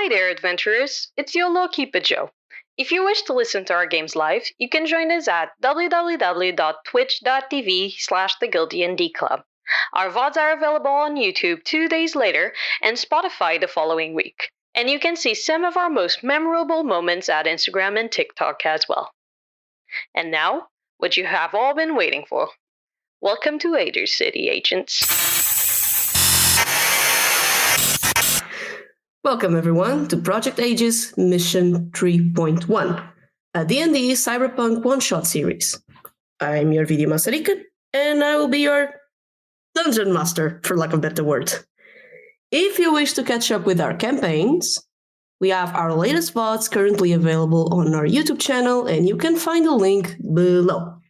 Hi there, adventurers! It's your Loki Joe. If you wish to listen to our games live, you can join us at www.twitch.tv/thegilddnd club. Our VODs are available on YouTube 2 days later and Spotify the following week. And you can see some of our most memorable moments at Instagram and TikTok as well. And now, what you have all been waiting for. Welcome to Aethercity, agents. Welcome everyone to Project Aegis Mission 3.1, a D&D Cyberpunk one-shot series. I'm your video master Hikan, and I will be your dungeon master, for lack of a better word. If you wish to catch up with our campaigns, we have our latest VODs currently available on our YouTube channel, and you can find the link below.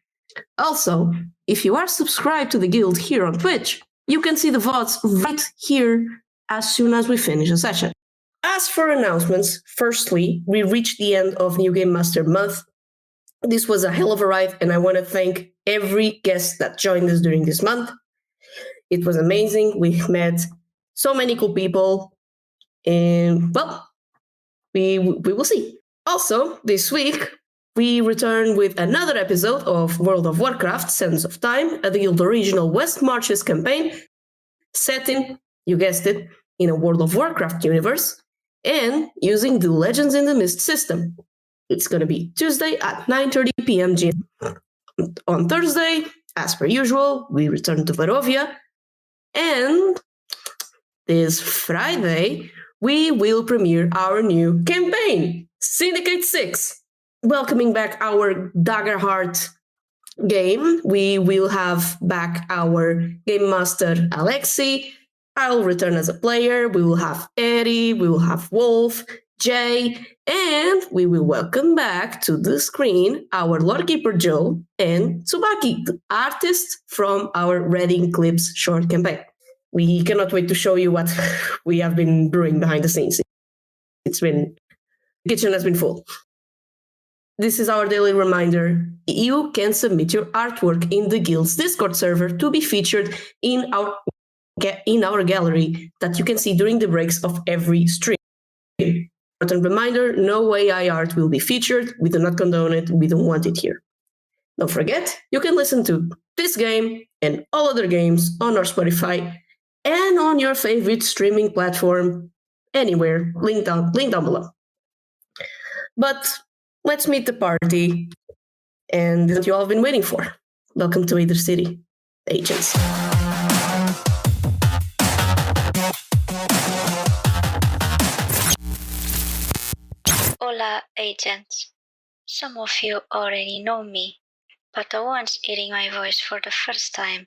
Also, if you are subscribed to the guild here on Twitch, you can see the VODs right here as soon as we finish a session. As for announcements, firstly, we reached the end of New Game Master Month. This was a hell of a ride, and I want to thank every guest that joined us during this month. It was amazing. We met so many cool people, and, well, we will see. Also, this week, we return with another episode of World of Warcraft, Sands of Time, a Guild original West Marches campaign, set in, you guessed it, in a World of Warcraft universe, and using the Legends in the Mist system. It's going to be Tuesday at 9:30 p.m. GMT. On Thursday, as per usual, we return to Barovia, and this Friday, we will premiere our new campaign, Syndicate 6. Welcoming back our Daggerheart game, we will have back our Game Master Alexi. I'll return as a player. We will have Eddie, we will have Wolf, Jay, and we will welcome back to the screen our Lordkeeper Joe and Tsubaki, the artists from our Reading Clips short campaign. We cannot wait to show you what we have been brewing behind the scenes. The kitchen has been full. This is our daily reminder. You can submit your artwork in the Guild's Discord server to be featured in our gallery that you can see during the breaks of every stream. Important reminder, no AI art will be featured. We do not condone it. We don't want it here. Don't forget, you can listen to this game and all other games on our Spotify and on your favorite streaming platform anywhere. Link down below. But let's meet the party, and this is what you all have been waiting for. Welcome to Aethercity, agents. Hola, agents. Some of you already know me, but the ones hearing my voice for the first time,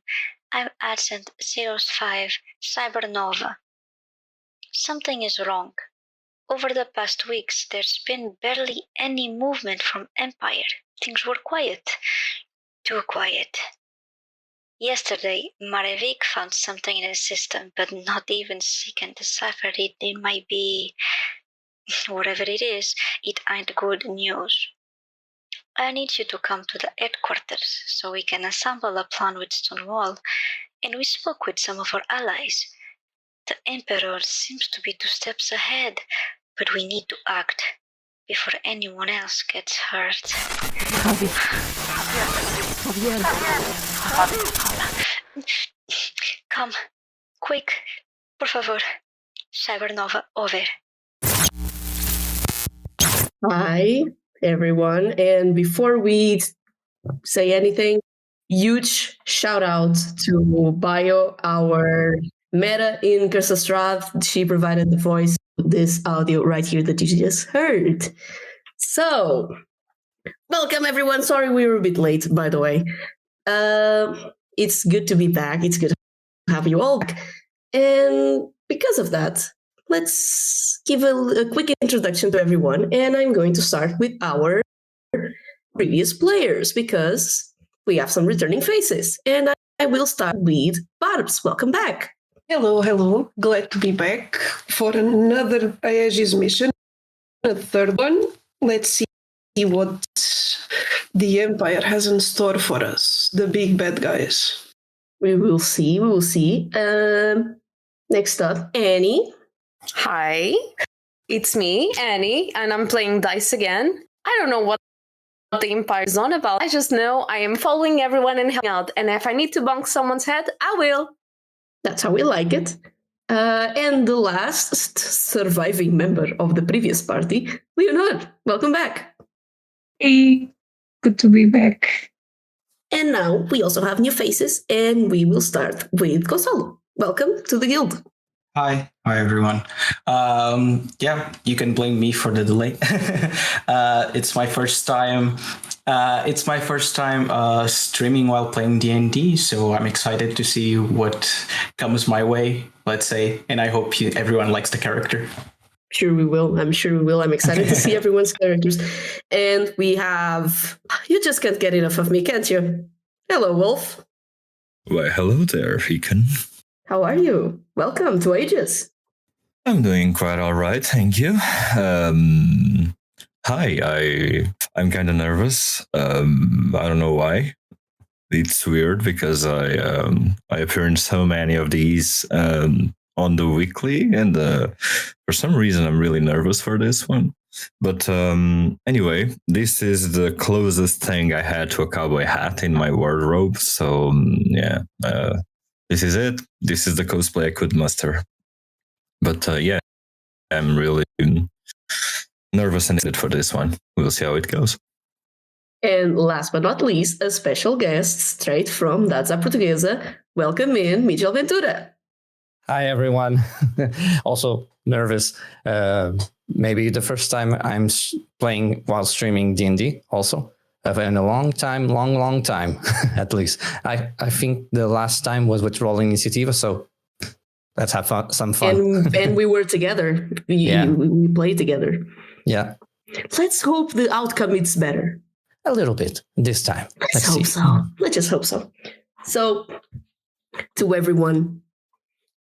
I'm Agent 05 Cybernova. Something is wrong. Over the past weeks, there's been barely any movement from Empire. Things were quiet. Too quiet. Yesterday, Marevik found something in his system, but not even she can decipher it. It might be... whatever it is, it ain't good news. I need you to come to the headquarters so we can assemble a plan with Stonewall, and we spoke with some of our allies. The Emperor seems to be 2 steps ahead, but we need to act before anyone else gets hurt. Come, quick, por favor. Cybernova, over. Hi, everyone. And before we say anything, huge shout out to Bio, our meta in Curse of Strahd. She provided the voice of this audio right here that you just heard. So, welcome everyone. Sorry we were a bit late, by the way. It's good to be back. It's good to have you all back. And because of that, let's give a quick introduction to everyone, and I'm going to start with our previous players because we have some returning faces. And I will start with Barbs. Welcome back. Hello. Glad to be back for another Aegis mission, a third one. Let's see what the Empire has in store for us, the big bad guys. We will see. Next up, Annie. Hi. It's me, Annie, and I'm playing dice again. I don't know what the Empire is on about. I just know I am following everyone and helping out, and if I need to bonk someone's head, I will. That's how we like it. And the last surviving member of the previous party, Leonor. Welcome back. Hey, good to be back. And now we also have new faces, and we will start with Gonzalo. Welcome to the guild. Hi everyone. Yeah, you can blame me for the delay. It's my first time. Streaming while playing D&D, so I'm excited to see what comes my way. Let's say, and I hope everyone likes the character. Sure we will. I'm sure we will. I'm excited to see everyone's characters. And we have... You just can't get enough of me, can't you? Hello, Wolf. Why, hello there, Hikan. How are you? Welcome to Aegis. I'm doing quite all right, thank you. Hi, I'm kind of nervous. I don't know why. It's weird because I appear in so many of these on the weekly, and for some reason I'm really nervous for this one. But anyway, this is the closest thing I had to a cowboy hat in my wardrobe. So yeah, this is it. This is the cosplay I could muster. But yeah, I'm really nervous and excited for this one. We'll see how it goes. And last but not least, a special guest straight from That's a Portuguesa. Welcome in, Miguel Ventura. Hi, everyone. Also nervous. Maybe the first time I'm playing while streaming D&D also. In a long time, at least. I think the last time was with Rolling Initiative, so let's have some fun. And we were together. We played together. Yeah. Let's hope the outcome is better. A little bit this time. Let's hope so. Let's just hope so. So, to everyone,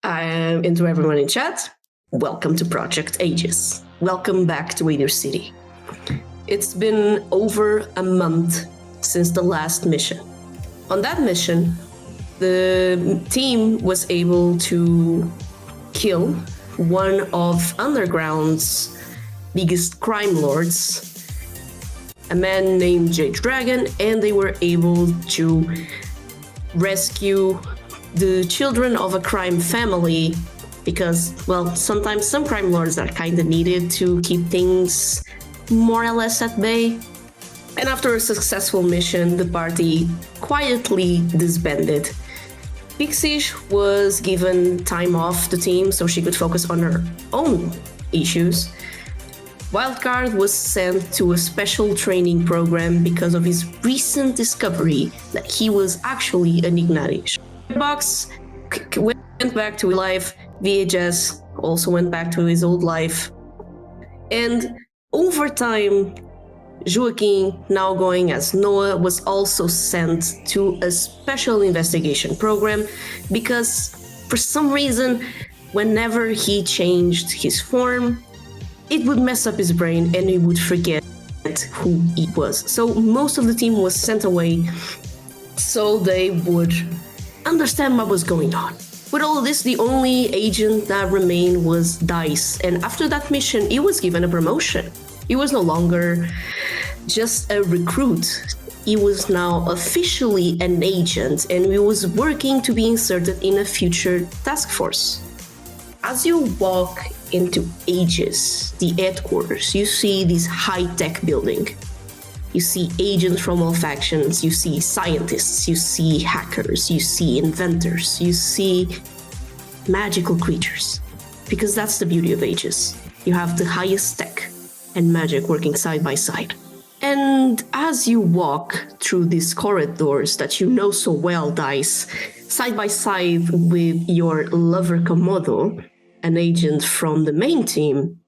and to everyone in chat, welcome to Project Aegis. Welcome back to Aethercity. It's been over a month since the last mission. On that mission, the team was able to kill one of Underground's biggest crime lords, a man named Jade Dragon, and they were able to rescue the children of a crime family because, well, sometimes some crime lords are kind of needed to keep things more or less at bay. And after a successful mission, the party quietly disbanded. Pixie was given time off the team so she could focus on her own issues. Wildcard was sent to a special training program because of his recent discovery that he was actually an Ignatius. Box went back to life. VHS also went back to his old life. And over time, Joaquin, now going as Noah, was also sent to a special investigation program because for some reason, whenever he changed his form, it would mess up his brain and he would forget who he was. So most of the team was sent away so they would understand what was going on. With all of this, the only agent that remained was Dice, and after that mission, he was given a promotion. He was no longer just a recruit. He was now officially an agent, and he was working to be inserted in a future task force. As you walk into Aegis, the headquarters, you see this high-tech building. You see agents from all factions, you see scientists, you see hackers, you see inventors, you see magical creatures. Because that's the beauty of Aegis. You have the highest tech and magic working side by side. And as you walk through these corridors that you know so well, Dice, side by side with your lover Komodo, an agent from the main team,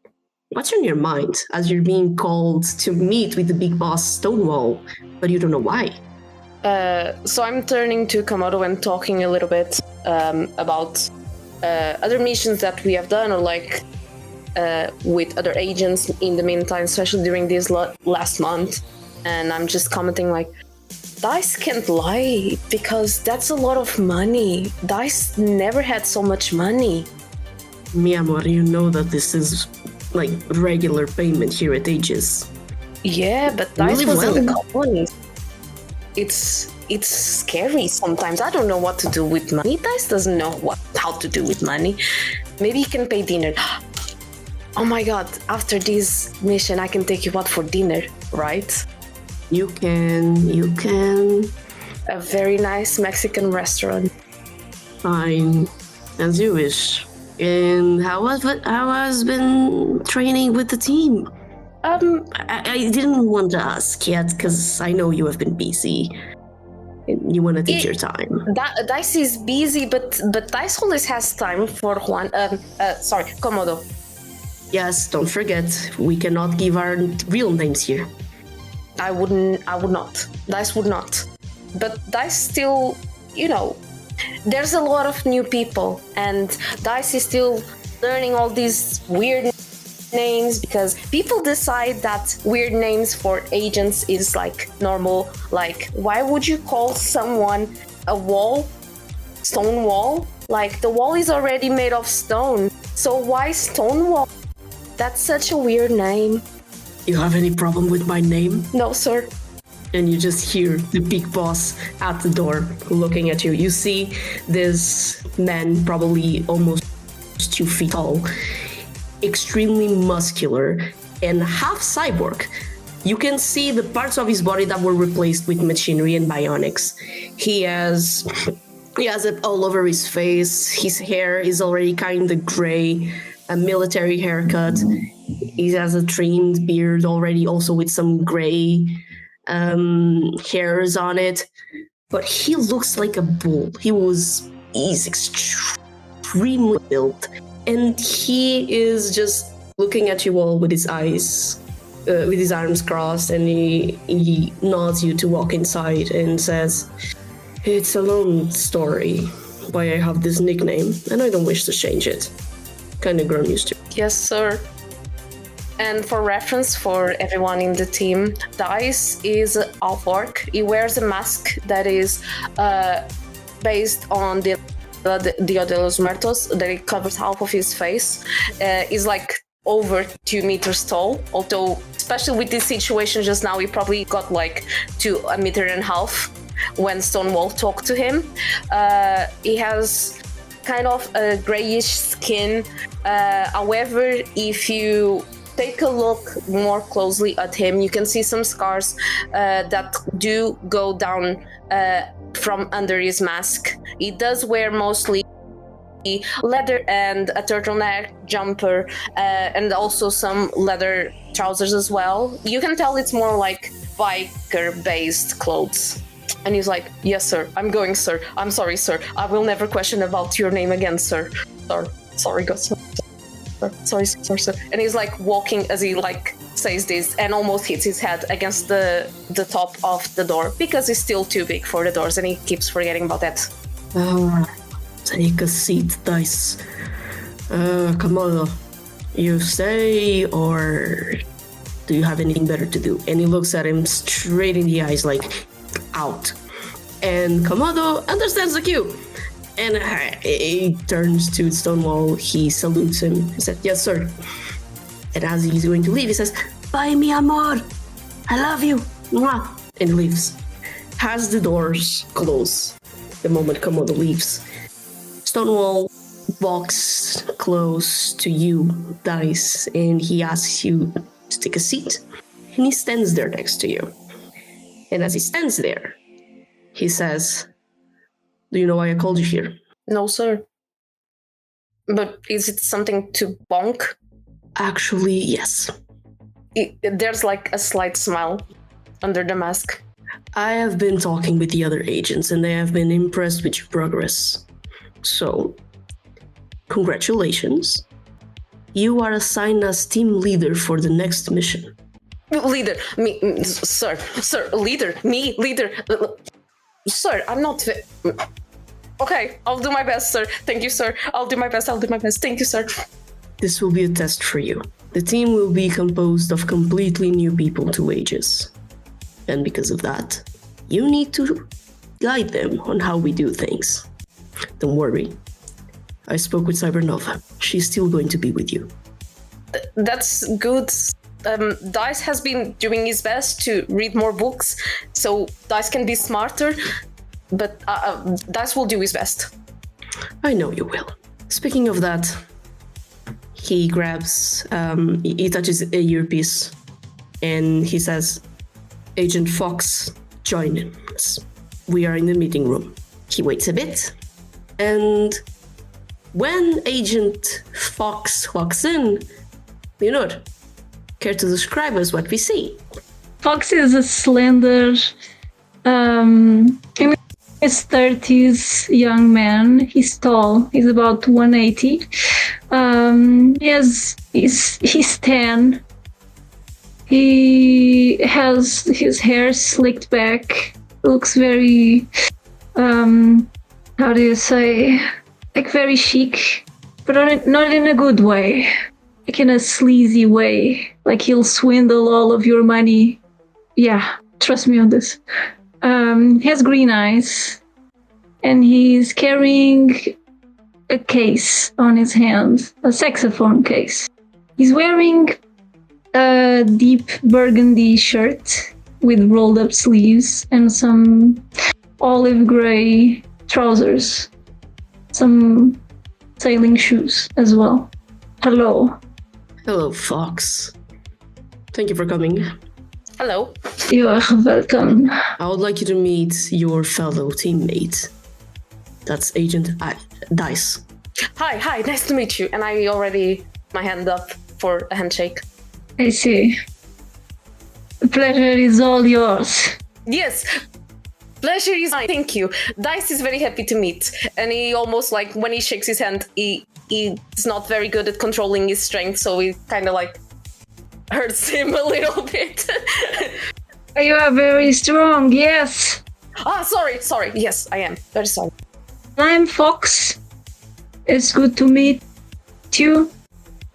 what's on your mind as you're being called to meet with the big boss Stonewall, but you don't know why? So I'm turning to Komodo and talking a little bit about other missions that we have done, or like with other agents in the meantime, especially during this last month. And I'm just commenting like, Dice can't lie because that's a lot of money. Dice never had so much money. Mi amor, you know that this is like regular payment here at Aegis. Yeah, but Really Dice was in the well. colony. It's scary sometimes. I don't know what to do with money. Dice doesn't know how to do with money. Maybe he can pay dinner. Oh my god, after this mission I can take you out for dinner, right? You can. A very nice Mexican restaurant. Fine, as you wish. And how has been training with the team? I didn't want to ask yet because I know you have been busy. And you want to take your time. Dice is busy, but Dice always has time for Juan. Sorry, Komodo. Yes, don't forget, we cannot give our real names here. I would not. Dice would not. But Dice still, there's a lot of new people, and Dice is still learning all these weird names because people decide that weird names for agents is like normal. Like, why would you call someone a wall? Stone wall? Like, the wall is already made of stone. So why stone wall? That's such a weird name. You have any problem with my name? No, sir. And you just hear the big boss at the door looking at you. You see this man, probably almost 2 feet tall, extremely muscular and half cyborg. You can see the parts of his body that were replaced with machinery and bionics. He has it all over his face. His hair is already kind of gray, a military haircut. He has a trimmed beard already, also with some gray hairs on it. But he looks like a bull. He's extremely built. And he is just looking at you all with his eyes, with his arms crossed, and he nods you to walk inside and says, "It's a long story why I have this nickname, and I don't wish to change it. Kind of grown used to it." Yes, sir. And for reference for everyone in the team, Dice is half orc. He wears a mask that is based on the Dia de los Muertos, that it covers half of his face. He's like over 2 meters tall, although especially with this situation just now, he probably got like to 1.5 meters when Stonewall talked to him. He has kind of a grayish skin. However, if you take a look more closely at him, you can see some scars that do go down from under his mask. He does wear mostly leather and a turtleneck jumper, and also some leather trousers as well. You can tell it's more like biker-based clothes. And he's like, "Yes, sir. I'm going, sir. I'm sorry, sir. I will never question about your name again, sir. Sorry, God, sir. Sorry, sir." And he's like walking as he like says this and almost hits his head against the top of the door because it's still too big for the doors and he keeps forgetting about that. Take a seat, Dice. Komodo, you stay or do you have anything better to do? And he looks at him straight in the eyes like, out. And Komodo understands the cue. And he turns to Stonewall, he salutes him, he said, "Yes, sir." And as he's going to leave, he says, "Bye, mi amor. I love you." Mwah. And leaves. As the doors close, the moment Komodo leaves, Stonewall walks close to you, Dice, and he asks you to take a seat. And he stands there next to you. And as he stands there, he says, "Do you know why I called you here?" No, sir. But is it something to bonk? Actually, yes. There's like a slight smile under the mask. I have been talking with the other agents and they have been impressed with your progress. So, congratulations. You are assigned as team leader for the next mission. Leader, me, sir, leader, me, leader. Sir, I'm not... Okay, I'll do my best, sir. Thank you, sir. I'll do my best. Thank you, sir. This will be a test for you. The team will be composed of completely new people to Aegis. And because of that, you need to guide them on how we do things. Don't worry. I spoke with Cybernova. She's still going to be with you. that's good. Dice has been doing his best to read more books, so Dice can be smarter, but Dice will do his best. I know you will. Speaking of that, he grabs, he touches a earpiece, and he says, Agent Fox, join us. We are in the meeting room. He waits a bit, and when Agent Fox walks in, Leonor, care to describe us what we see? Fox is a slender, in his 30s young man. He's tall. He's about 180. He's tan. He has his hair slicked back. Looks very, how do you say, like very chic, but not in a good way. Like in a sleazy way, like he'll swindle all of your money. Yeah, trust me on this. He has green eyes, and he's carrying a case on his hand, a saxophone case. He's wearing a deep burgundy shirt with rolled up sleeves and some olive gray trousers, some sailing shoes as well. Hello. Hello, Fox. Thank you for coming. Hello. You are welcome. I would like you to meet your fellow teammate. That's Agent Dice. Hi, nice to meet you. And I already my hand up for a handshake. I see. The pleasure is all yours. Yes, pleasure is mine. Thank you. Dice is very happy to meet, and he almost like when he shakes his hand, he's not very good at controlling his strength, so it kind of like hurts him a little bit. You are very strong, yes. Sorry. Yes, I am. Very sorry. I'm Fox. It's good to meet you.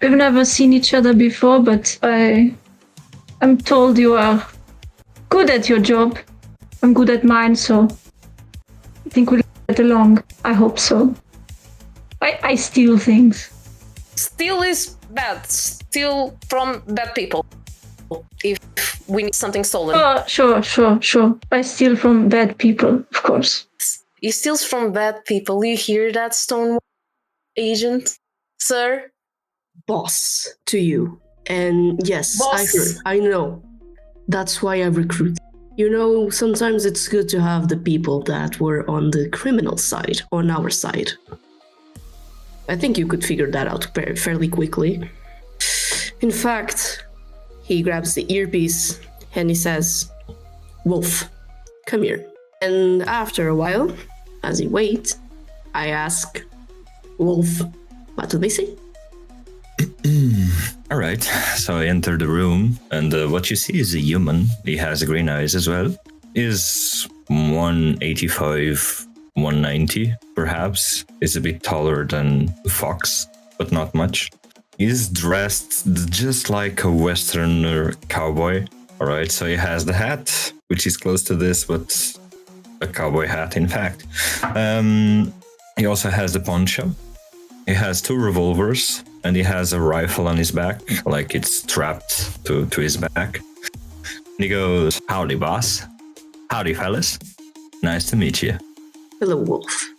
We've never seen each other before, but I'm told you are good at your job. I'm good at mine, so I think we'll get along. I hope so. I steal things. Steal is bad. Steal from bad people. If we need something stolen. Oh, sure. I steal from bad people, of course. He steals from bad people. You hear that, Stone Agent? Sir? Boss to you. And yes, Boss. I know. That's why I recruit. You know, sometimes it's good to have the people that were on the criminal side on our side. I think you could figure that out fairly quickly. In fact, he grabs the earpiece and he says, Wolf, come here. And after a while, as he waits, I ask, Wolf, what do they say? All right, so I enter the room, and what you see is a human. He has green eyes as well. Is 185, 190, perhaps. Is a bit taller than Fox, but not much. He's dressed just like a Westerner cowboy. All right, so he has the hat, which is close to this, but a cowboy hat, in fact. He also has the poncho. He has 2 revolvers, and he has a rifle on his back, like it's strapped to his back. And he goes, howdy, boss. Howdy, fellas. Nice to meet you. Hello, Wolf.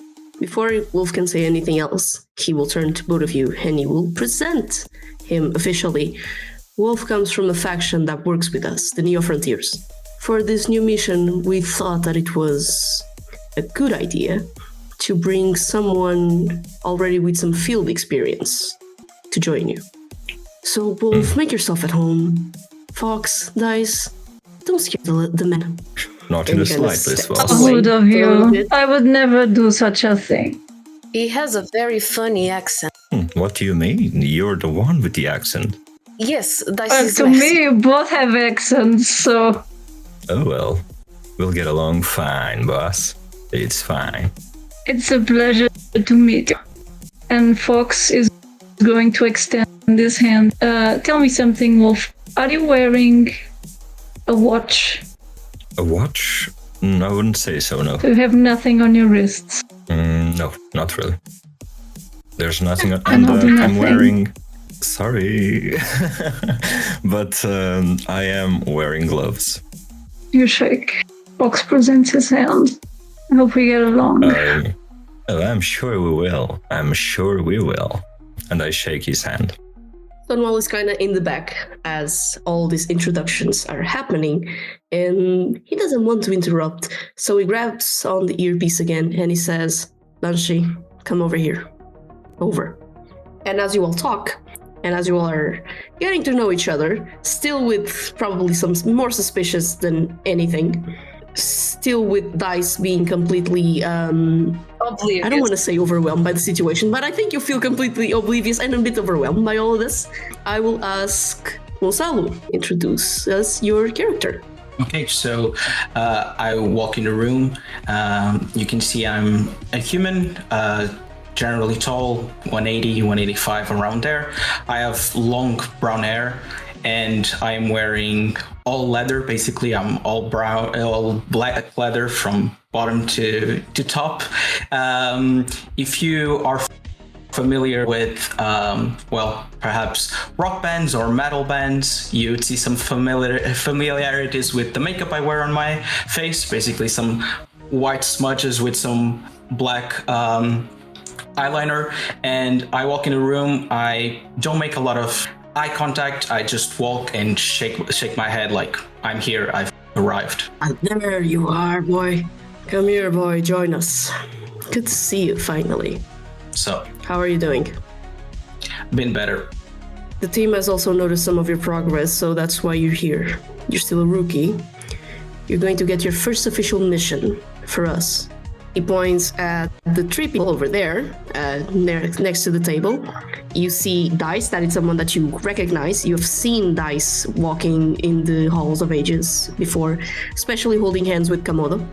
Before Wolf can say anything else, he will turn to both of you and he will present him officially. Wolf comes from a faction that works with us, the Neo Frontiers. For this new mission, we thought that it was a good idea to bring someone already with some field experience to join you. So, Wolf, make yourself at home. Fox, Dice, don't scare the men. Not in the slightest, boss. How good of you. I would never do such a thing. He has a very funny accent. What do you mean? You're the one with the accent. Yes, Dice Well, is to me, you both have accents, so... Oh well, we'll get along fine, boss. It's fine. It's a pleasure to meet you. And Fox is going to extend his hand. Tell me something, Wolf. Are you wearing a watch? A watch? I wouldn't say so, no. You have nothing on your wrists. No, not really. There's nothing on... I'm And holding I'm nothing. wearing Sorry. But I am wearing gloves. You shake. Fox presents his hand. I hope we get along. I'm sure we will. I'm sure we will. And I shake his hand. Stonewall is kind of in the back as all these introductions are happening, and he doesn't want to interrupt, so he grabs on the earpiece again and he says, Banshee, come over here. Over. And as you all talk, and as you all are getting to know each other, still with probably some more suspicious than anything, still with Dice being completely, Oblivious. I don't want to say overwhelmed by the situation, but I think you feel completely oblivious and a bit overwhelmed by all of this. I will ask Gonzalo, introduce us your character. Okay, so I walk in the room. You can see I'm a human, generally tall, 180, 185, around there. I have long brown hair, and I'm wearing all leather. Basically, I'm all brown, all black leather from bottom to top. If you are familiar with, perhaps rock bands or metal bands, you'd see some familiarities with the makeup I wear on my face. Basically, some white smudges with some black eyeliner. And I walk in the room. I don't make a lot of eye contact. I just walk and shake my head like I'm here. I've arrived. There you are, boy. Come here, boy. Join us. Good to see you finally. So, How are you doing? been better. The team has also noticed some of your progress, so that's why you're here. You're still a rookie. You're going to get your first official mission for us. He points at the three people over there, next to the table. You see Dice, that is someone that you recognize. You have seen Dice walking in the halls of Aegis before, especially holding hands with Komodo.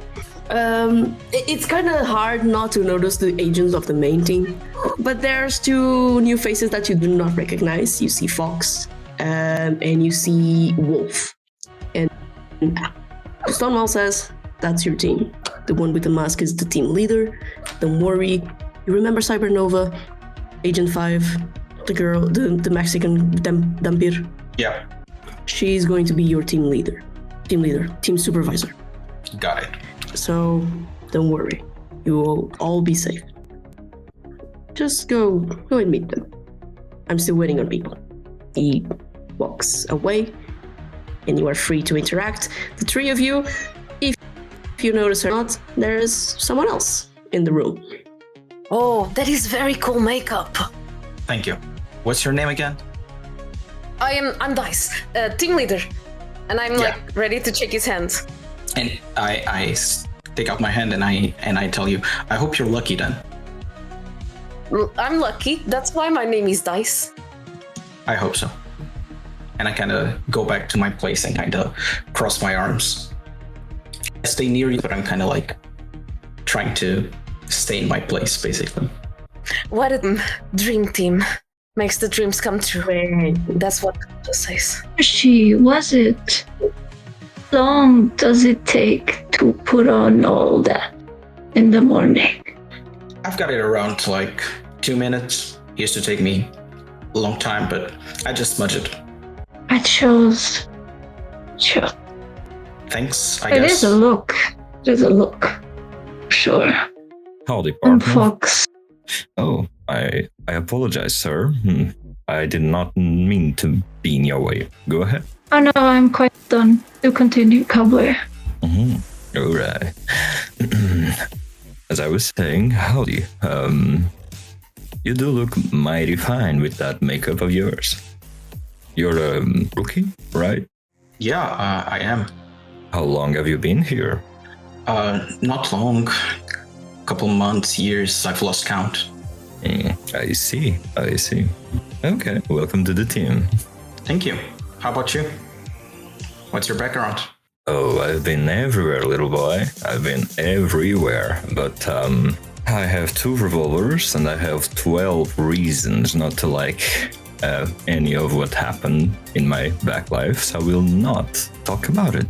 It's kind of hard not to notice the agents of the main team, but there's two new faces that you do not recognize. You see Fox, and you see Wolf. And Stonewall says, that's your team. The one with the mask is the team leader. Don't worry. You remember Cybernova, Agent 5, the girl, the Mexican Dampir? Yeah, She's going to be your team leader, team supervisor. got it. So don't worry. You will all be safe. Just go and meet them. I'm still waiting on people. He walks away, and you are free to interact. The three of you, if you notice or not, there is someone else in the room. Oh, that is very cool makeup. Thank you. What's your name again? I'm Dice, team leader, and I'm ready to shake his hand. And I stick out my hand and I tell you, I hope you're lucky then. I'm lucky. That's why my name is Dice. I hope so. And I kind of go back to my place and kind of cross my arms. I stay near you, but I'm kind of like trying to stay in my place, basically. What a dream team makes the dreams come true. That's what it says. Was it? How long does it take to put on all that in the morning? I've got it around like 2 minutes. It used to take me a long time, but I just smudge it. It shows. Sure. Thanks, I It guess. is a look. It is a look. Sure. Howdy, And partner. Fox. Oh, I apologize, sir. I did not mean to be in your way. Go ahead. Oh no, I'm quite done. You continue, cowboy. All right. As I was saying, howdy. You do look mighty fine with that makeup of yours. You're a rookie, right? Yeah, I am. How long have you been here? Not long. Couple months, years, I've lost count. I see. Okay, welcome to the team. Thank you. How about you? What's your background? Oh, I've been everywhere, little boy. I've been everywhere. But I have 2 revolvers and I have 12 reasons not to like any of what happened in my back life, so I will not talk about it.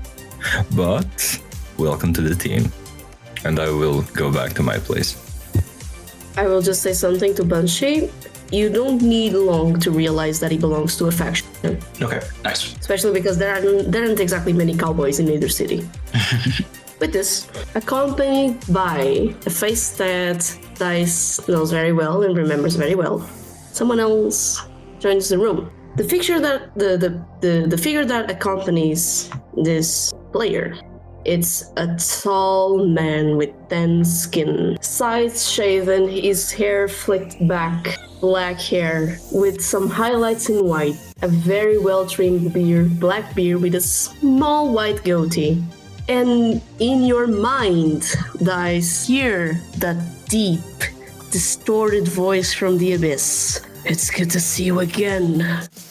But welcome to the team. And I will go back to my place. I will just say something to Banshee. you don't need long to realize that he belongs to a faction. Okay, nice. Especially because there aren't exactly many cowboys in Aethercity. With this, accompanied by a face that Dice knows very well and remembers very well, someone else joins the room. The figure that accompanies this player, it's a tall man with tan skin, sides shaven, his hair flicked back, black hair with some highlights in white, a very well-trimmed black beard with a small white goatee. And in your mind, Dice, hear that deep, distorted voice from the abyss. It's good to see you again.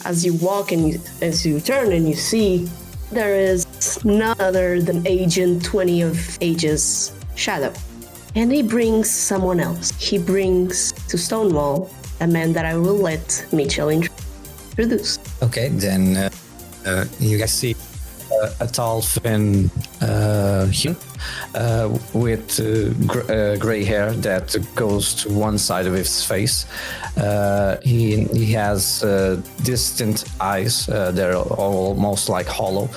As you walk and as you turn and you see, there is none other than Agent 20 of Aegis, Shadow. And he brings someone else. He brings to Stonewall a man that I will let Mitchell introduce. Okay, then you guys see a tall, thin human with gray hair that goes to one side of his face. He has distant eyes. They're almost like hollow.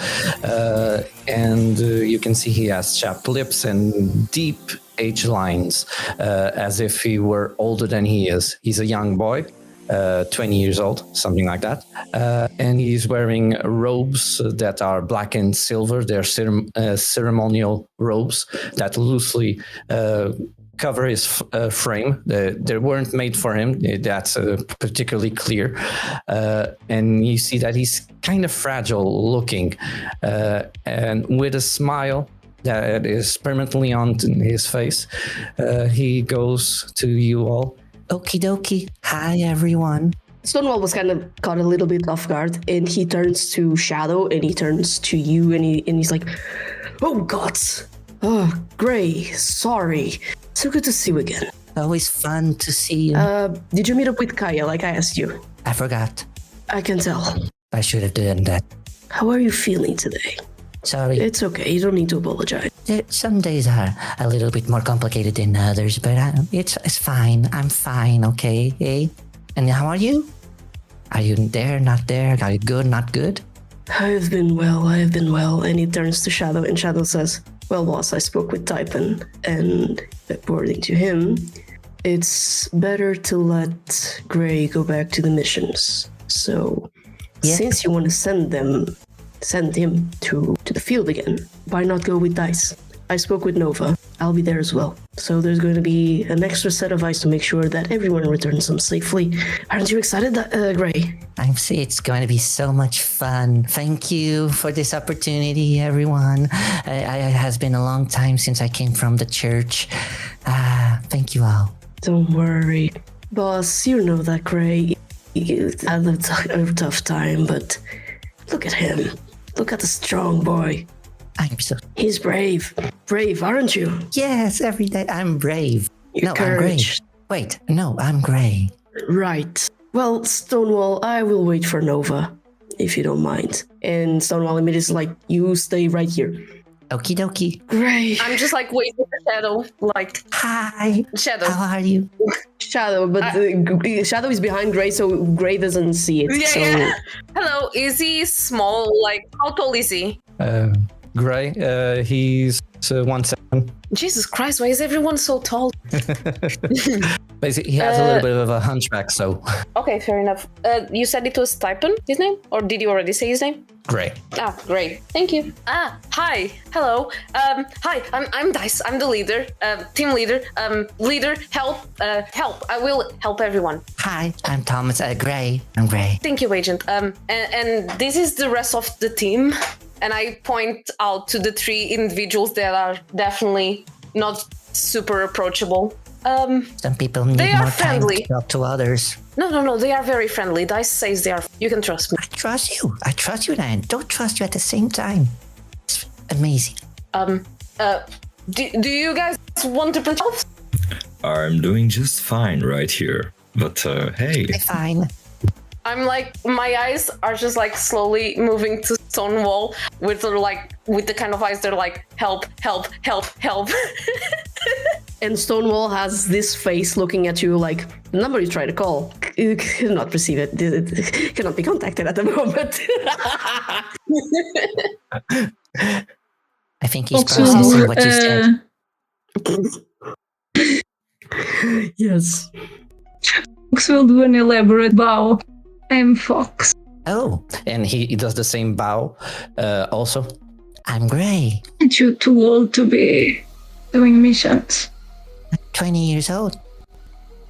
And you can see he has chapped lips and deep age lines, as if he were older than he is. He's a young boy. 20 years old, something like that. And he's wearing robes that are black and silver. They're ceremonial robes that loosely cover his frame. They weren't made for him. That's particularly clear. And you see that he's kind of fragile looking, and with a smile that is permanently on his face, he goes to you all. Okie dokie. Hi, everyone. Stonewall was kind of caught a little bit off guard, and he turns to Shadow, and he turns to you, and he's like, "Oh gods, oh Gray, sorry. So good to see you again. Always fun to see you. Did you meet up with Kaya like I asked you? I forgot. I can tell. I should have done that. How are you feeling today? Sorry. It's okay. You don't need to apologize. Some days are a little bit more complicated than others, but it's fine. I'm fine, okay? Hey? And how are you? Are you there, not there? Are you good, not good? I have been well. And he turns to Shadow, and Shadow says, well, boss, I spoke with Typhon, and according to him, it's better to let Gray go back to the missions. So, since you want to send him to the field again, why not go with Dice? I spoke with Nova. I'll be there as well. So there's going to be an extra set of eyes to make sure that everyone returns home safely. Aren't you excited, Gray? It's going to be so much fun. Thank you for this opportunity, everyone. It has been a long time since I came from the church. Thank you all. Don't worry. Boss, you know that Gray had a tough time, but look at him. Look at the strong boy. He's brave. Brave, aren't you? Yes, every day I'm brave. I'm Gray. Wait, no, I'm Gray. Right. Well, Stonewall, I will wait for Nova, if you don't mind. And Stonewall immediately is like, you stay right here. Okie dokie. Gray. I'm just like waiting for Shadow. Like, hi. Shadow. How are you? Shadow, but Shadow is behind Gray, so Gray doesn't see it. Yeah. Hello, is he small? Like, how tall is he? Gray, he's 1'7". Jesus Christ, why is everyone so tall? Basically, he has a little bit of a hunchback, so... Okay, fair enough. You said it was Typhon, his name? Or did you already say his name? Gray. Ah, great. Thank you. Hi. Hello. Hi, I'm Dice. I'm the leader. Team leader. Leader, help. I will help everyone. Hi, I'm Thomas. Gray. I'm Gray. Thank you, Agent. And this is the rest of the team. And I point out to the 3 individuals that are definitely not super approachable. Some people need they are more friendly. time to talk to others. No, they are very friendly. Dice says they are. You can trust me. I trust you, and I don't trust you at the same time. It's amazing. Do you guys want to present? I'm doing just fine right here. But hey. Fine. I'm like, my eyes are just like slowly moving to Stonewall with the kind of eyes that are like, help. And Stonewall has this face looking at you like, the number you try to call, you cannot receive it. It cannot be contacted at the moment. I think he's Fox processing what you said. Yes. Fox will do an elaborate bow. I'm Fox. Oh, And he does the same bow also. I'm Gray. Aren't you too old to be doing missions? 20 years old.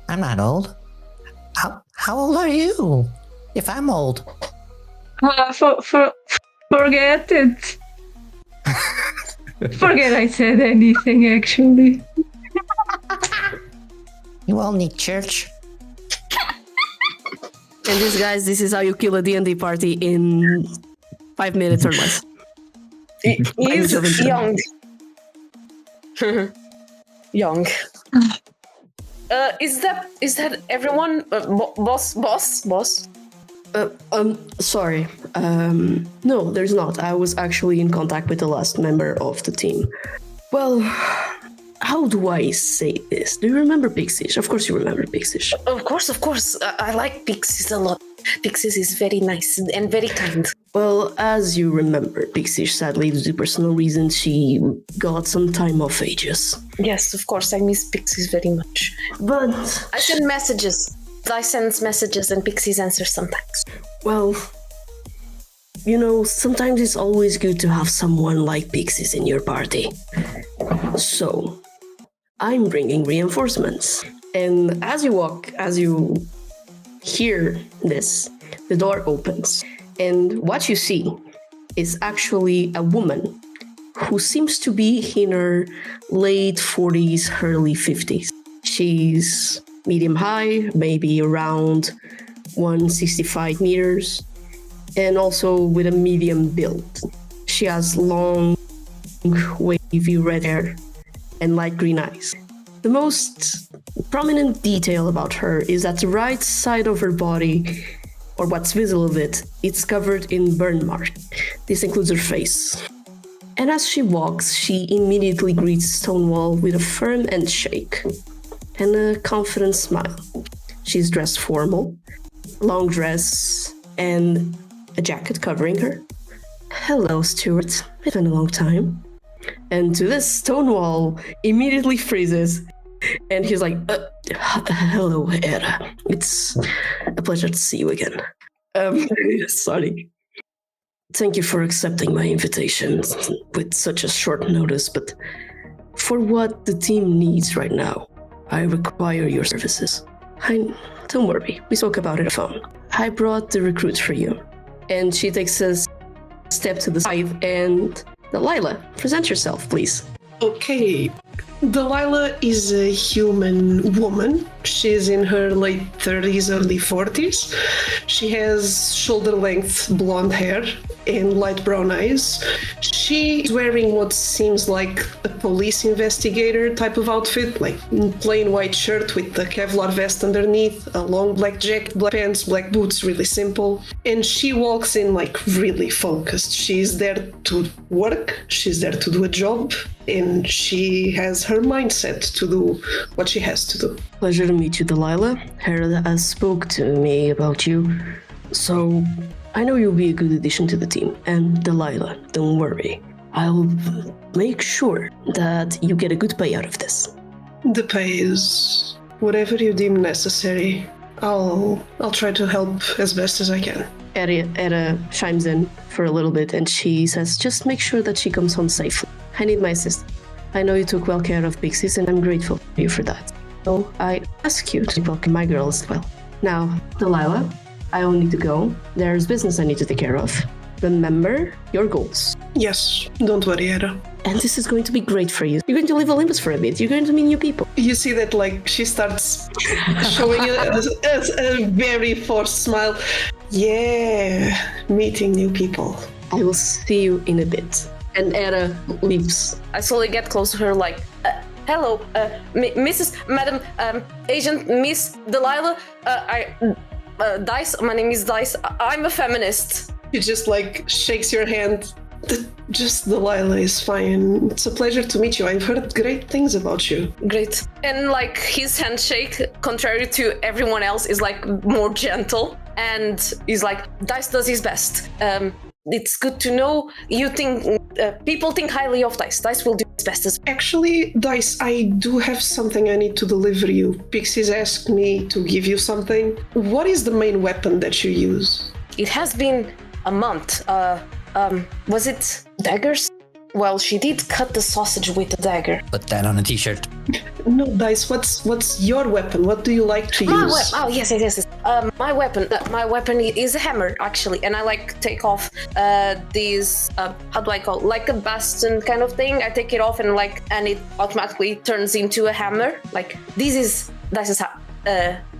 I'm not old. How old are you? If I'm old. Forget it. Forget I said anything, actually. You all need church. And this is how you kill a D&D party in 5 minutes or less. He's young. Young. Is that everyone? Boss? Sorry. No, there's not. I was actually in contact with the last member of the team. Well, how do I say this? Do you remember Pixies? Of course you remember Pixies. Of course. I like Pixies a lot. Pixies is very nice and very kind. Well, as you remember, Pixies, sadly, due to personal reasons, she got some time off Aegis. Yes, of course. I miss Pixies very much. But, I send messages. And Pixies answer sometimes. well, sometimes it's always good to have someone like Pixies in your party. So, I'm bringing reinforcements. And as you hear this, the door opens. And what you see is actually a woman who seems to be in her late 40s, early 50s. She's medium high, maybe around 165 meters, and also with a medium build. She has long, wavy red hair and light green eyes. The most prominent detail about her is that the right side of her body, or what's visible of it, it's covered in burn marks. This includes her face. And as she walks, she immediately greets Stonewall with a firm handshake and a confident smile. She's dressed formal, long dress, and a jacket covering her. Hello, Stuart. It's been a long time. And to this, Stonewall immediately freezes, and he's like, hello, Era. It's a pleasure to see you again. Sorry. Thank you for accepting my invitation with such a short notice, but for what the team needs right now, I require your services. Don't worry, we spoke about it on the phone. I brought the recruits for you. And she takes a step to the side, and Delilah, present yourself, please. Okay. Delilah is a human woman. She's in her late 30s, early 40s. She has shoulder-length blonde hair and light brown eyes. She's wearing what seems like a police investigator type of outfit, like plain white shirt with the Kevlar vest underneath, a long black jacket, black pants, black boots, really simple. And she walks in like really focused. She's there to work, she's there to do a job, and she has her mindset to do what she has to do. Pleasure to meet you, Delilah. Herda spoke to me about you, so I know you'll be a good addition to the team. And Delilah, don't worry. I'll make sure that you get a good pay out of this. The pay is whatever you deem necessary. I'll try to help as best as I can. Era chimes in for a little bit, and she says, just make sure that she comes home safely. I need my assistance. I know you took well care of Pixies, and I'm grateful for you for that. So I ask you to welcome my girl as well. Now, Delilah, I will need to go. There's business I need to take care of. Remember your goals. Yes, don't worry, Era. And this is going to be great for you. You're going to leave Olympus for a bit. You're going to meet new people. You see that, like, she starts showing a very forced smile. Yeah, meeting new people. I will see you in a bit. And Era leaves. I slowly get close to her, like, hello, Madam, Agent Miss Delilah. Dice. My name is Dice. I'm a feminist. She just like shakes your hand. Just Delilah is fine. It's a pleasure to meet you. I've heard great things about you. Great. And like his handshake, contrary to everyone else, is like more gentle. And he's like, Dice does his best. It's good to know you think people think highly of Dice. Dice will do his best as well. Actually, Dice, I do have something I need to deliver you. Pixies asked me to give you something. What is the main weapon that you use? It has been a month. Was it daggers? Well, she did cut the sausage with a dagger. Put that on a t-shirt. No, Dice, what's your weapon? What do you like to use? Oh, yes. My weapon is a hammer, actually. And I like take off these, how do I call it? Like a bastion kind of thing. I take it off and it automatically turns into a hammer. Like, this is how,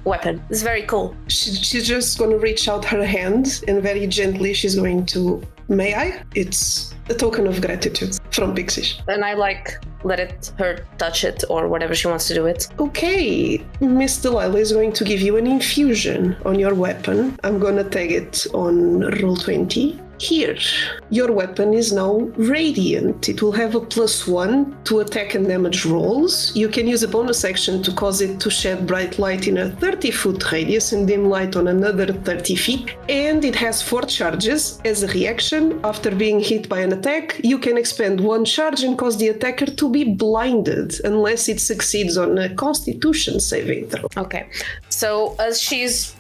weapon. It's very cool. She's just going to reach out her hand and very gently she's going to, may I? It's a token of gratitude from Pixies. And I let her touch it or whatever she wants to do it. Okay, Miss Delilah is going to give you an infusion on your weapon. I'm going to tag it on Roll20. Here, your weapon is now radiant. It will have a +1 to attack and damage rolls. You can use a bonus action to cause it to shed bright light in a 30-foot radius and dim light on another 30 feet. And it has 4 charges. As a reaction, after being hit by an attack, you can expend 1 charge and cause the attacker to be blinded unless it succeeds on a Constitution saving throw. Okay, so as she's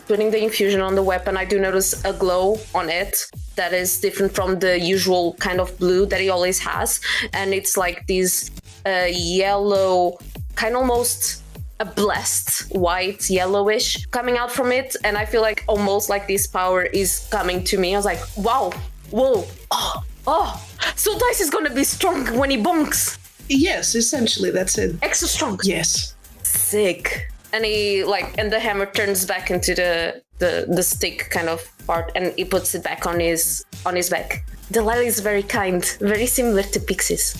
putting the infusion on the weapon, I do notice a glow on it that is different from the usual kind of blue that he always has. And it's like this yellow, kind of almost a blessed white, yellowish coming out from it. And I feel like almost like this power is coming to me. I was like, wow, whoa, oh. So Dice is gonna be strong when he bonks. Yes, essentially, that's it. Extra strong. Yes. Sick. And he and the hammer turns back into the stick kind of part, and he puts it back on his back. Delilah is very kind, very similar to Pixies.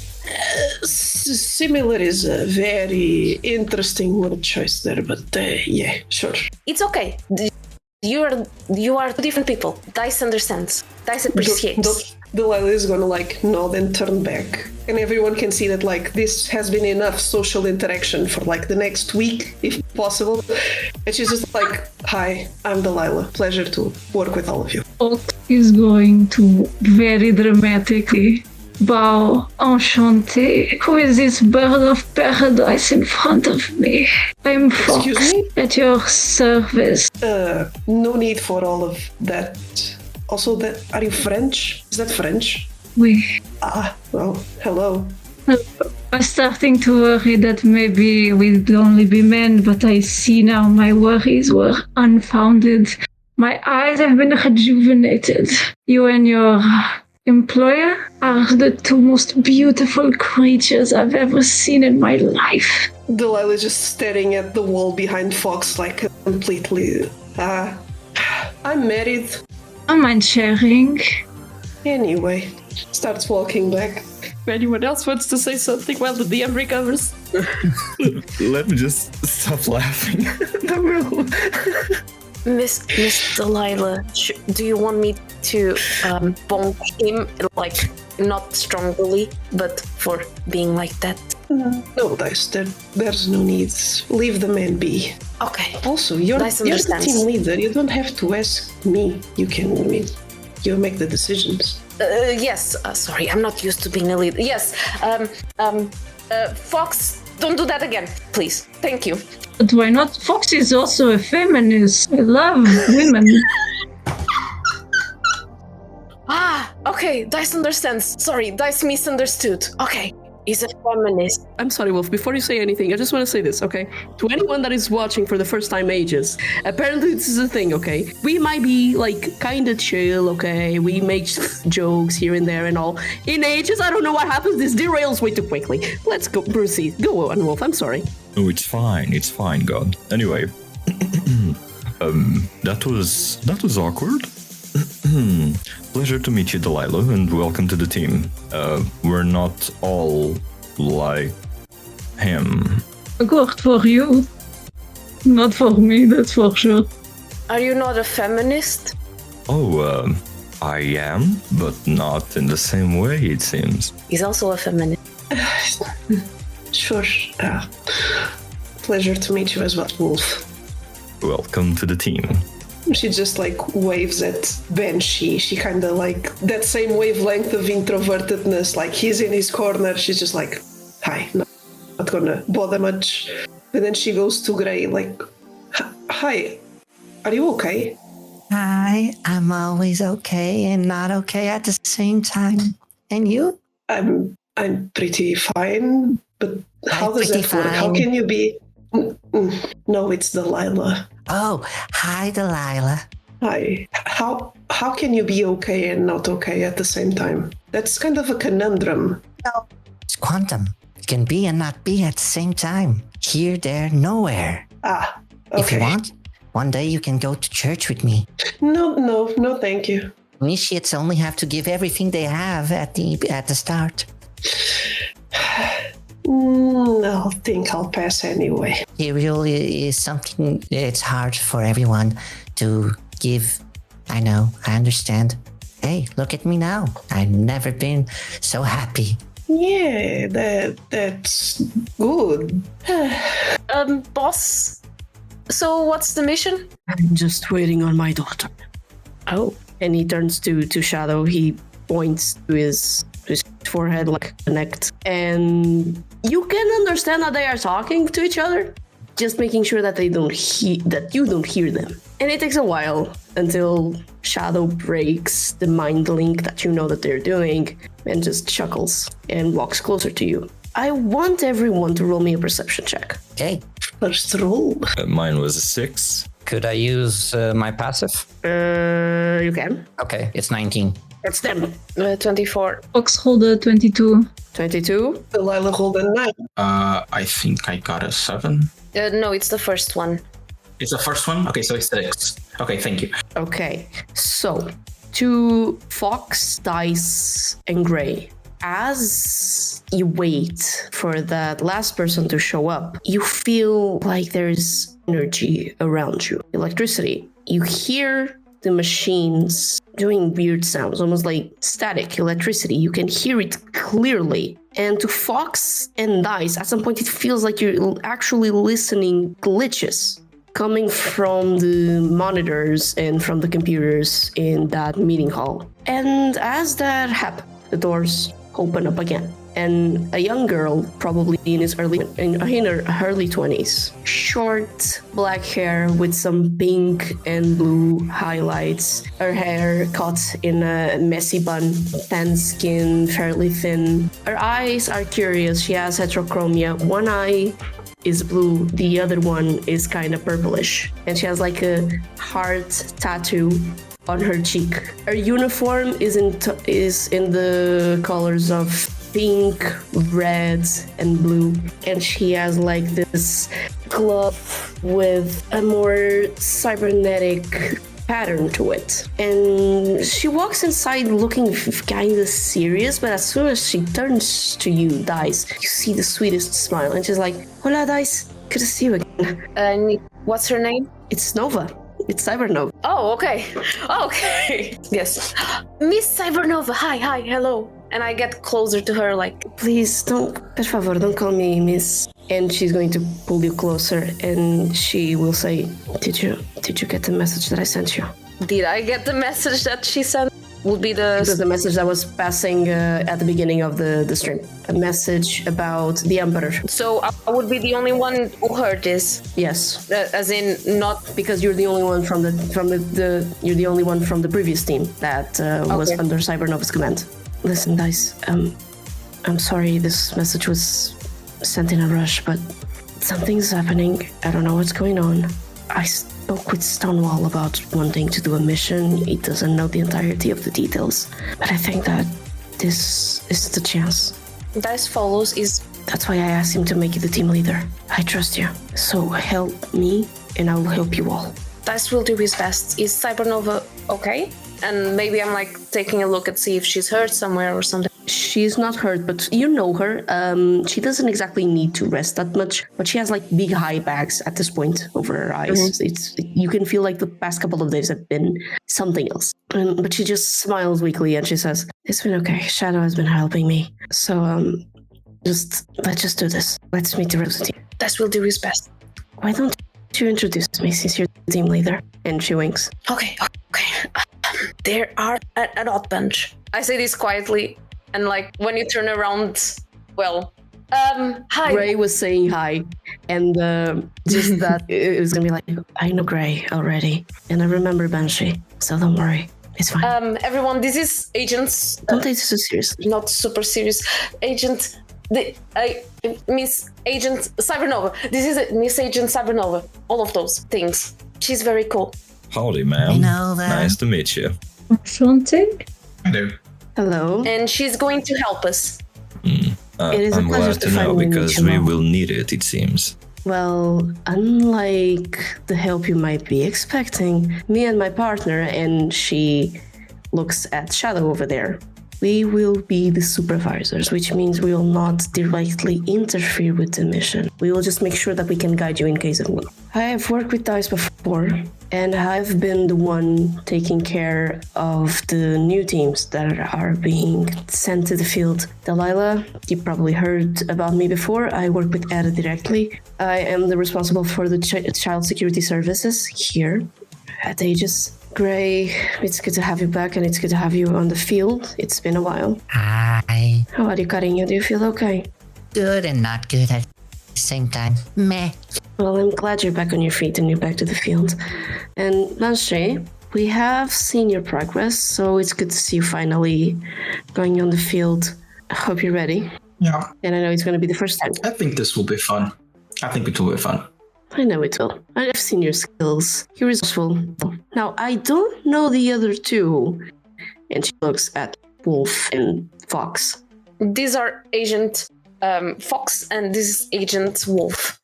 Similar is a very interesting word choice there, but yeah, sure. It's okay. You are two different people. Dice understands. Dice appreciates. Delilah is gonna nod and turn back, and everyone can see that this has been enough social interaction for the next week, if possible. And she's just hi, I'm Delilah. Pleasure to work with all of you. Oak is going to very dramatically bow, enchanté. Who is this bird of paradise in front of me? I'm Fox. Excuse me? At your service. No need for all of that. Also, are you French? Is that French? Oui. Well, hello. I'm starting to worry that maybe we'd only be men, but I see now my worries were unfounded. My eyes have been rejuvenated. You and your employer are the 2 most beautiful creatures I've ever seen in my life. Delilah just staring at the wall behind Fox completely. I'm married. I mind sharing. Anyway, starts walking back. If anyone else wants to say something while the DM recovers. Let me just stop laughing. Miss Delilah, do you want me to bonk him, not strongly, but for being like that? No, Dice, there's no need. Leave the man be. Okay. Also, you're the team leader. You don't have to ask me. You make the decisions. Yes. Sorry, I'm not used to being a leader. Yes. Fox, don't do that again, please. Thank you. But why not? Fox is also a feminist. I love women. Okay. Dice understands. Sorry, Dice misunderstood. Okay. He's a feminist. I'm sorry, Wolf. Before you say anything, I just want to say this, okay? To anyone that is watching for the first time Aegis, apparently this is a thing, okay? We might be, kind of chill, okay? We make jokes here and there and all. In Aegis, I don't know what happens. This derails way too quickly. Let's go proceed. Go on, Wolf. I'm sorry. Oh, it's fine, God. Anyway, that was awkward. Pleasure to meet you, Delilah, and welcome to the team. We're not all like him. Good for you. Not for me, that's for sure. Are you not a feminist? Oh, I am, but not in the same way, it seems. He's also a feminist. Sure. Pleasure to meet you as well, Wolf. Welcome to the team. She just like waves at Banshee. She kind of like that same wavelength of introvertedness. Like he's in his corner. She's just like, hi, not gonna bother much. And then she goes to Grey like, hi, are you okay? Hi, I'm always okay and not okay at the same time. And you? I'm pretty fine, but how does that work? How can you be? No, it's Delilah. Oh, hi, Delilah. Hi. How can you be okay and not okay at the same time? That's kind of a conundrum. No, it's quantum. You can be and not be at the same time. Here, there, nowhere. Ah, okay. If you want, one day you can go to church with me. No, thank you. Initiates only have to give everything they have at the start. I think I'll pass anyway. Cereal is something it's hard for everyone to give. I know, I understand. Hey, look at me now. I've never been so happy. Yeah, that's good. Boss. So what's the mission? I'm just waiting on my daughter. Oh. And he turns to Shadow. He points to his forehead like connect. And you can understand that they are talking to each other. Just making sure that they don't that you don't hear them. And it takes a while until Shadow breaks the mind link that you know that they're doing and just chuckles and walks closer to you. I want everyone to roll me a perception check. Okay. First roll. Mine was a 6. Could I use my passive? You can. Okay, it's 19. That's them. 24. Foxholder 22. 22. Delilah rolled a 9. I think I got a 7. No, it's the first one. It's the first one? Okay, so it's 6. Okay, thank you. Okay, so to Fox, Dice, and Gray. As you wait for that last person to show up, you feel like there's energy around you, electricity. You hear the machines doing weird sounds, almost like static electricity. You can hear it clearly. And to Fox and Dice, at some point it feels like you're actually listening glitches coming from the monitors and from the computers in that meeting hall. And as that happens, the doors open up again. And a young girl, probably in her early 20s, short black hair with some pink and blue highlights, her hair caught in a messy bun, tan skin, fairly thin. Her eyes are curious. She has heterochromia. One eye is blue, the other one is kind of purplish, and she has like a heart tattoo on her cheek. Her uniform is in the colors of pink, red, and blue, and she has like this glove with a more cybernetic pattern to it. And she walks inside looking kind of serious, but as soon as she turns to you, Dice, you see the sweetest smile, and she's like, "Hola, Dice, good to see you again." And what's her name? It's Nova. It's Cybernova. Oh, okay. Okay. Yes. Miss Cybernova, hi, hello. And I get closer to her like, "Please, por favor, don't call me Miss." And she's going to pull you closer, and she will say, Did you get the message that I sent you?" Did I get the message that she sent? Would be It was the message that was passing at the beginning of the stream. A message about the Emperor. So I would be the only one who heard this. Yes. As in, not because you're the only one from you're the only one from the previous team that was under Cybernova's command. Listen, guys, I'm sorry this message was sent in a rush, but something's happening. I don't know what's going on. I spoke with Stonewall about wanting to do a mission. He doesn't know the entirety of the details, but I think that this is the chance. Dice follows is... That's why I asked him to make you the team leader. I trust you. So help me, and I will help you all. Dice will do his best. Is Cybernova okay? And maybe I'm like taking a look and see if she's hurt somewhere or something. She is not hurt, but you know her. She doesn't exactly need to rest that much, but she has like big high bags at this point over her eyes. You can feel like the past couple of days have been something else. But she just smiles weakly and she says, "It's been okay. Shadow has been helping me. So let's just do this. Let's meet the rest of the team. Tess will do his best. Why don't you introduce me since you're the team leader?" And she winks. Okay. There are an odd bunch. I say this quietly, and like when you turn around, well, hi. Gray was saying hi, and just that it was gonna be like, I know Gray already, and I remember Banshee, so don't worry, it's fine. Everyone, this is Agents. Don't take this so seriously. Not super serious. Miss Agent Cybernova. This is Miss Agent Cybernova. All of those things. She's very cool. Howdy, ma'am. I know that. Nice to meet you. Something? Hello. And she's going to help us. It is a I'm pleasure glad to to know finally meet because you, we Mom. will need it seems. Well, unlike the help you might be expecting, me and my partner, and she looks at Shadow over there, we will be the supervisors, which means we will not directly interfere with the mission. We will just make sure that we can guide you in case of need. I have worked with DICE before, and I've been the one taking care of the new teams that are being sent to the field. Delilah, you probably heard about me before. I work with Ada directly. I am the responsible for the child security services here at Aegis. Gray, it's good to have you back, and it's good to have you on the field. It's been a while. Hi. How are you, Carinho? Do you feel okay? Good and not good at the same time. Meh. Well, I'm glad you're back on your feet and you're back to the field. And Banshee, we have seen your progress, so it's good to see you finally going on the field. I hope you're ready. Yeah, And I know it's going to be the first time. I think this will be fun. I think it will be fun. I know it will. I've seen your skills. You're resourceful. Now, I don't know the other two. And she looks at Wolf and Fox. These are Agent Fox, and this is Agent Wolf.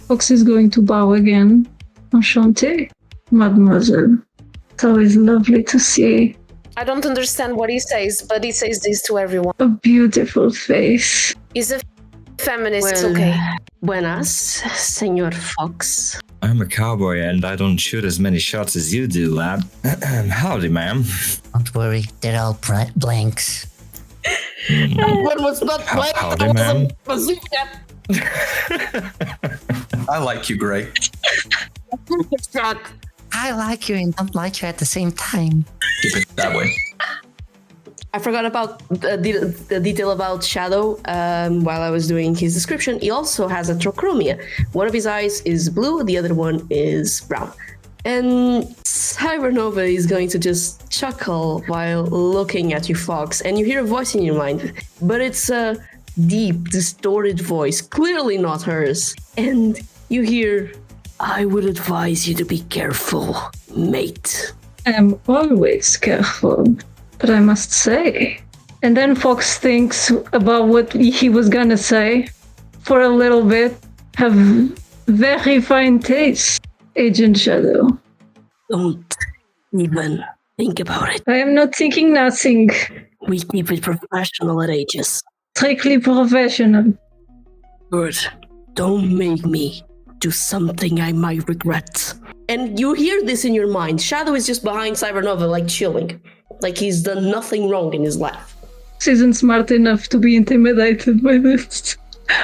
Fox is going to bow again. Enchanté, mademoiselle. It's always lovely to see I don't understand what he says, but he says this to everyone. a beautiful face. He's a feminist, Well, okay. Buenas, Senor Fox. I'm a cowboy and I don't shoot as many shots as you do, lad. Howdy, ma'am. Don't worry, they're all blanks. One was not How- howdy, ma'am. I like you, Gray. I like you and don't like you at the same time. Keep it that way. I forgot about the detail about Shadow while I was doing his description. He also has a trochromia. One of his eyes is blue, the other one is brown. And Cybernova is going to just chuckle while looking at you, Fox, and you hear a voice in your mind, but it's a deep, distorted voice, clearly not hers. And you hear, "I would advise you to be careful, mate." I'm always careful, but I must say. And then Fox thinks about what he was gonna say for a little bit. Have very fine taste, Agent Shadow. Don't even think about it. I am not thinking nothing. We keep it professional at Aegis. Strictly professional. Good. Don't make me do something I might regret. And you hear this in your mind. Shadow is just behind Cybernova, like chilling. Like he's done nothing wrong in his life. Fox isn't smart enough to be intimidated by this.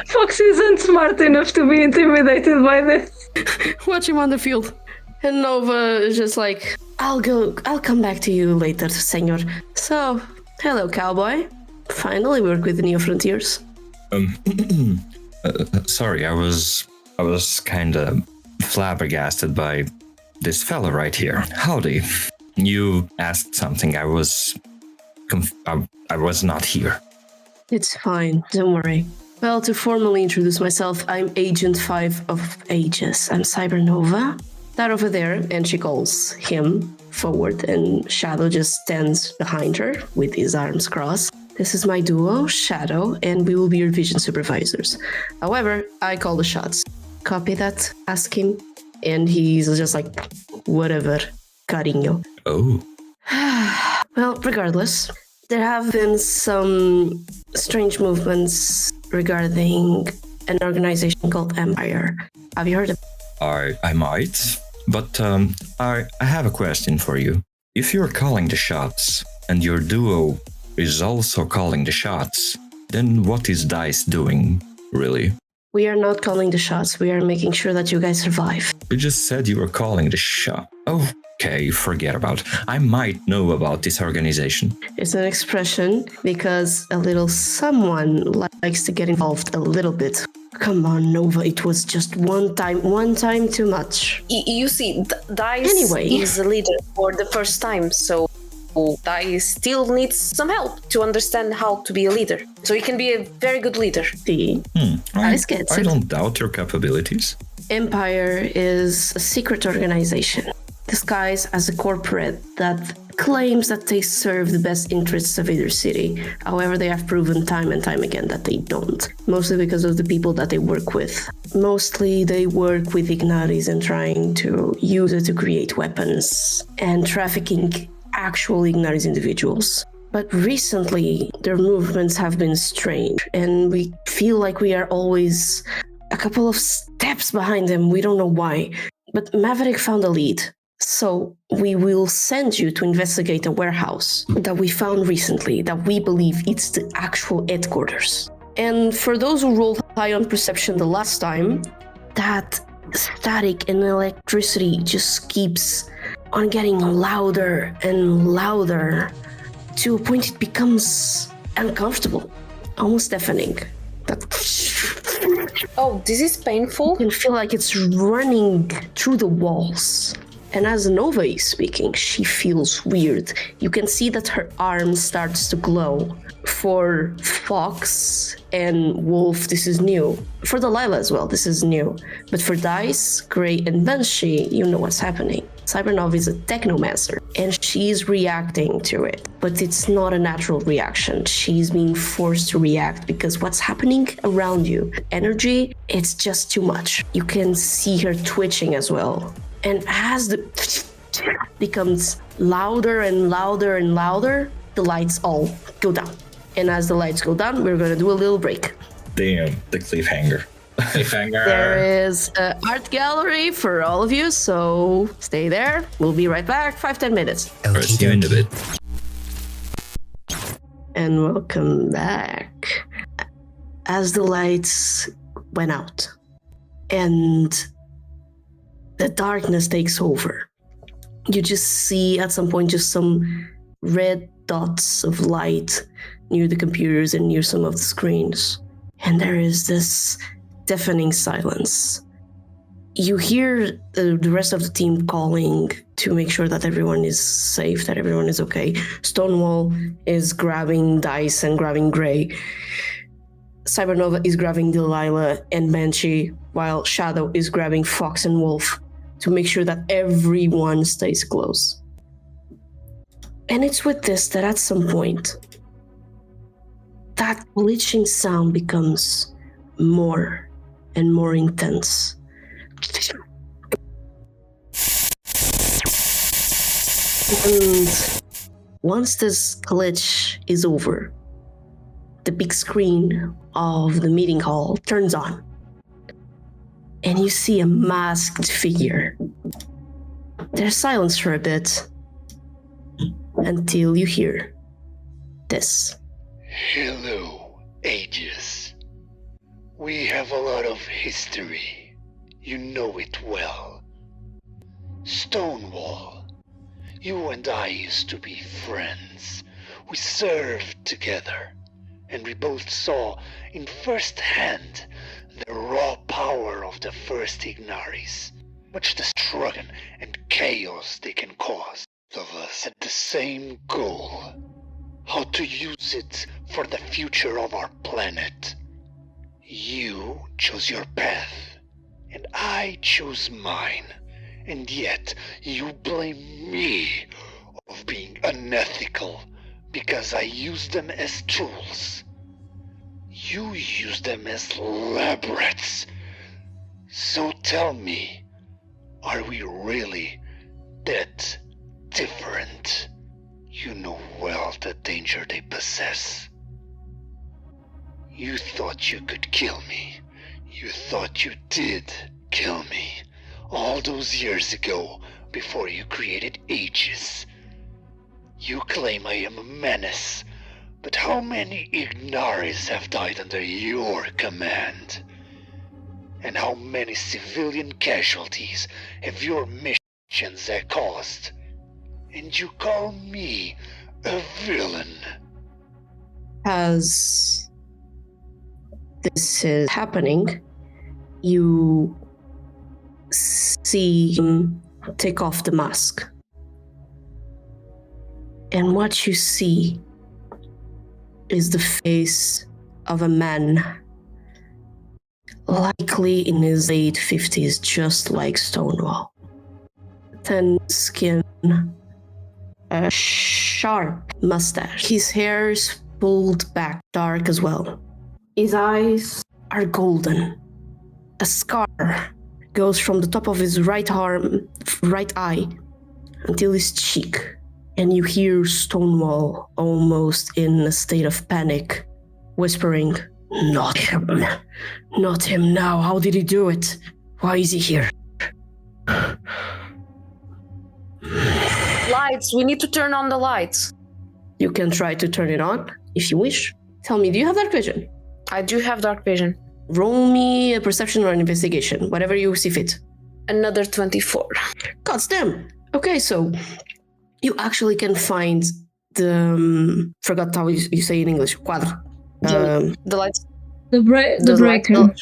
Fox isn't smart enough to be intimidated by this. Watch him on the field. And Nova is just like, I'll come back to you later, senor. So, hello, cowboy. Finally work with the Neo Frontiers. Sorry, I was kind of flabbergasted by this fella right here. Howdy. You asked something. I was not here. It's fine, don't worry. Well, to formally introduce myself, I'm Agent 5 of Aegis. I'm Cybernova. That over there, and she calls him forward, and Shadow just stands behind her with his arms crossed. This is my duo, Shadow, and we will be your vision supervisors. However, I call the shots. Copy that, ask him, and he's just like, whatever, cariño. Oh. Well, regardless, There have been some strange movements regarding an organization called Empire. Have you heard of it? I might, but I have a question for you. If you're calling the shots and your duo is also calling the shots, then what is DICE doing, really? We are not calling the shots. We are making sure that you guys survive. You just said you were calling the shot. Okay, forget about it. I might know about this organization. It's an expression because a little someone likes to get involved a little bit. Come on, Nova, it was just one time too much. You see, Dice Anyway. is a leader for the first time, so Dice still needs some help to understand how to be a leader. So he can be a very good leader. See, Dice gets I it. don't doubt your capabilities. Empire is a secret organization disguised as a corporate that claims that they serve the best interests of Aethercity. However, they have proven time and time again that they don't. Mostly because of the people that they work with. Mostly they work with Ignatis and trying to use it to create weapons and trafficking actual Ignatis individuals. But recently, their movements have been strange, and we feel like we are always a couple of steps behind them. We don't know why. But Maverick found a lead. So we will send you to investigate a warehouse that we found recently that we believe it's the actual headquarters. And for those who rolled high on perception the last time, that static and electricity just keeps on getting louder and louder to a point it becomes uncomfortable, almost deafening. Oh, this is painful. You can feel like it's running through the walls. And as Nova is speaking, she feels weird. You can see that her arm starts to glow. For Fox and Wolf, this is new. For Delilah as well, this is new. But for Dice, Grey, and Banshee, you know what's happening. Cybernova is a technomancer, and she's reacting to it. But it's not a natural reaction. She's being forced to react because what's happening around you, energy, it's just too much. You can see her twitching as well. And as the becomes louder and louder and louder, the lights all go down. And as the lights go down, we're going to do a little break. Damn, the cliffhanger. There is an art gallery for all of you, so stay there. We'll be right back, 5-10 minutes. See you in a bit. And welcome back. As the lights went out and the darkness takes over, you just see at some point just some red dots of light near the computers and near some of the screens. And there is this deafening silence. You hear the rest of the team calling to make sure that everyone is safe, that everyone is okay. Stonewall is grabbing Dice and grabbing Grey. Cybernova is grabbing Delilah and Banshee, while Shadow is grabbing Fox and Wolf to make sure that everyone stays close. And it's with this that at some point, that glitching sound becomes more and more intense. And once this glitch is over, the big screen of the meeting hall turns on. And you see a masked figure. There's silence for a bit until you hear this. Hello, Aegis. We have a lot of history. You know it well. Stonewall, you and I used to be friends. We served together, and we both saw in first hand the raw power of the first Ignaris, much destruction and chaos they can cause. Both of us had the same goal: how to use it for the future of our planet. You chose your path, and I chose mine, and yet you blame me of being unethical because I used them as tools. You used them as lab rats. So tell me, are we really that different? You know well the danger they possess. You thought you could kill me. You thought you did kill me. All those years ago, before you created Aegis. You claim I am a menace, but how many Ignaris have died under your command? And how many civilian casualties have your missions caused? And you call me a villain? As this is happening, you see him take off the mask. And what you see is the face of a man, likely in his late 50s, just like Stonewall. Thin skin, a sharp mustache. His hair is pulled back, dark as well. His eyes are golden. A scar goes from the top of his right eye, until his cheek. And you hear Stonewall, almost in a state of panic, whispering, "Not him. Not him now. How did he do it? Why is he here?" Lights. We need to turn on the lights. You can try to turn it on, if you wish. Tell me, do you have dark vision? I do have dark vision. Roll me a perception or an investigation, whatever you see fit. Another 24. Gods damn. Okay, so you actually can find the... forgot how you say in English. Quadro. The lights. The breaker.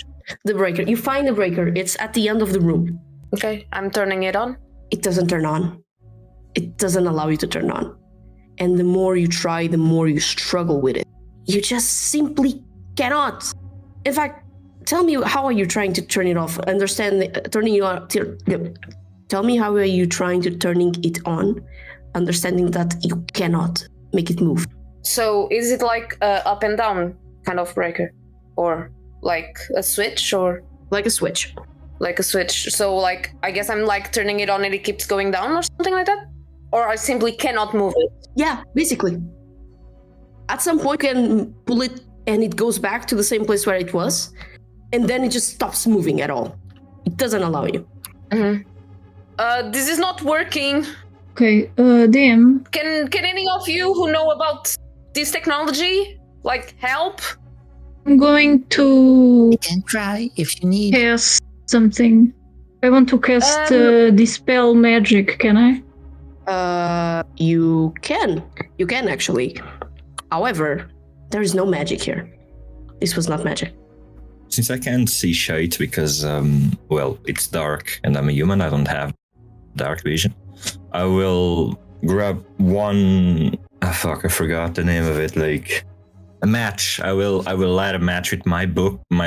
The breaker. You find the breaker. It's at the end of the room. Okay, I'm turning it on. It doesn't turn on. It doesn't allow you to turn on. And the more you try, the more you struggle with it. You just simply cannot. In fact, tell me, how are you trying to turn it off? Turning it on. Tell me, how are you trying to turning it on, understanding that you cannot make it move? So is it like a up and down kind of breaker? Or like a switch, or? Like a switch. Like a switch. So like, I guess I'm like turning it on and it keeps going down or something like that? Or I simply cannot move it? Yeah, basically. At some point you can pull it and it goes back to the same place where it was. And then it just stops moving at all. It doesn't allow you. Mm-hmm. This is not working. Okay, DM. Can any of you who know about this technology, like, help? I'm going to You can try if you need. cast something. I want to cast Dispel Magic, can I? You can. You can, actually. However, there is no magic here. This was not magic. Since I can't see shite because, well, it's dark and I'm a human, I don't have dark vision. I will grab one... I forgot the name of it, like... a match. I will light a match with my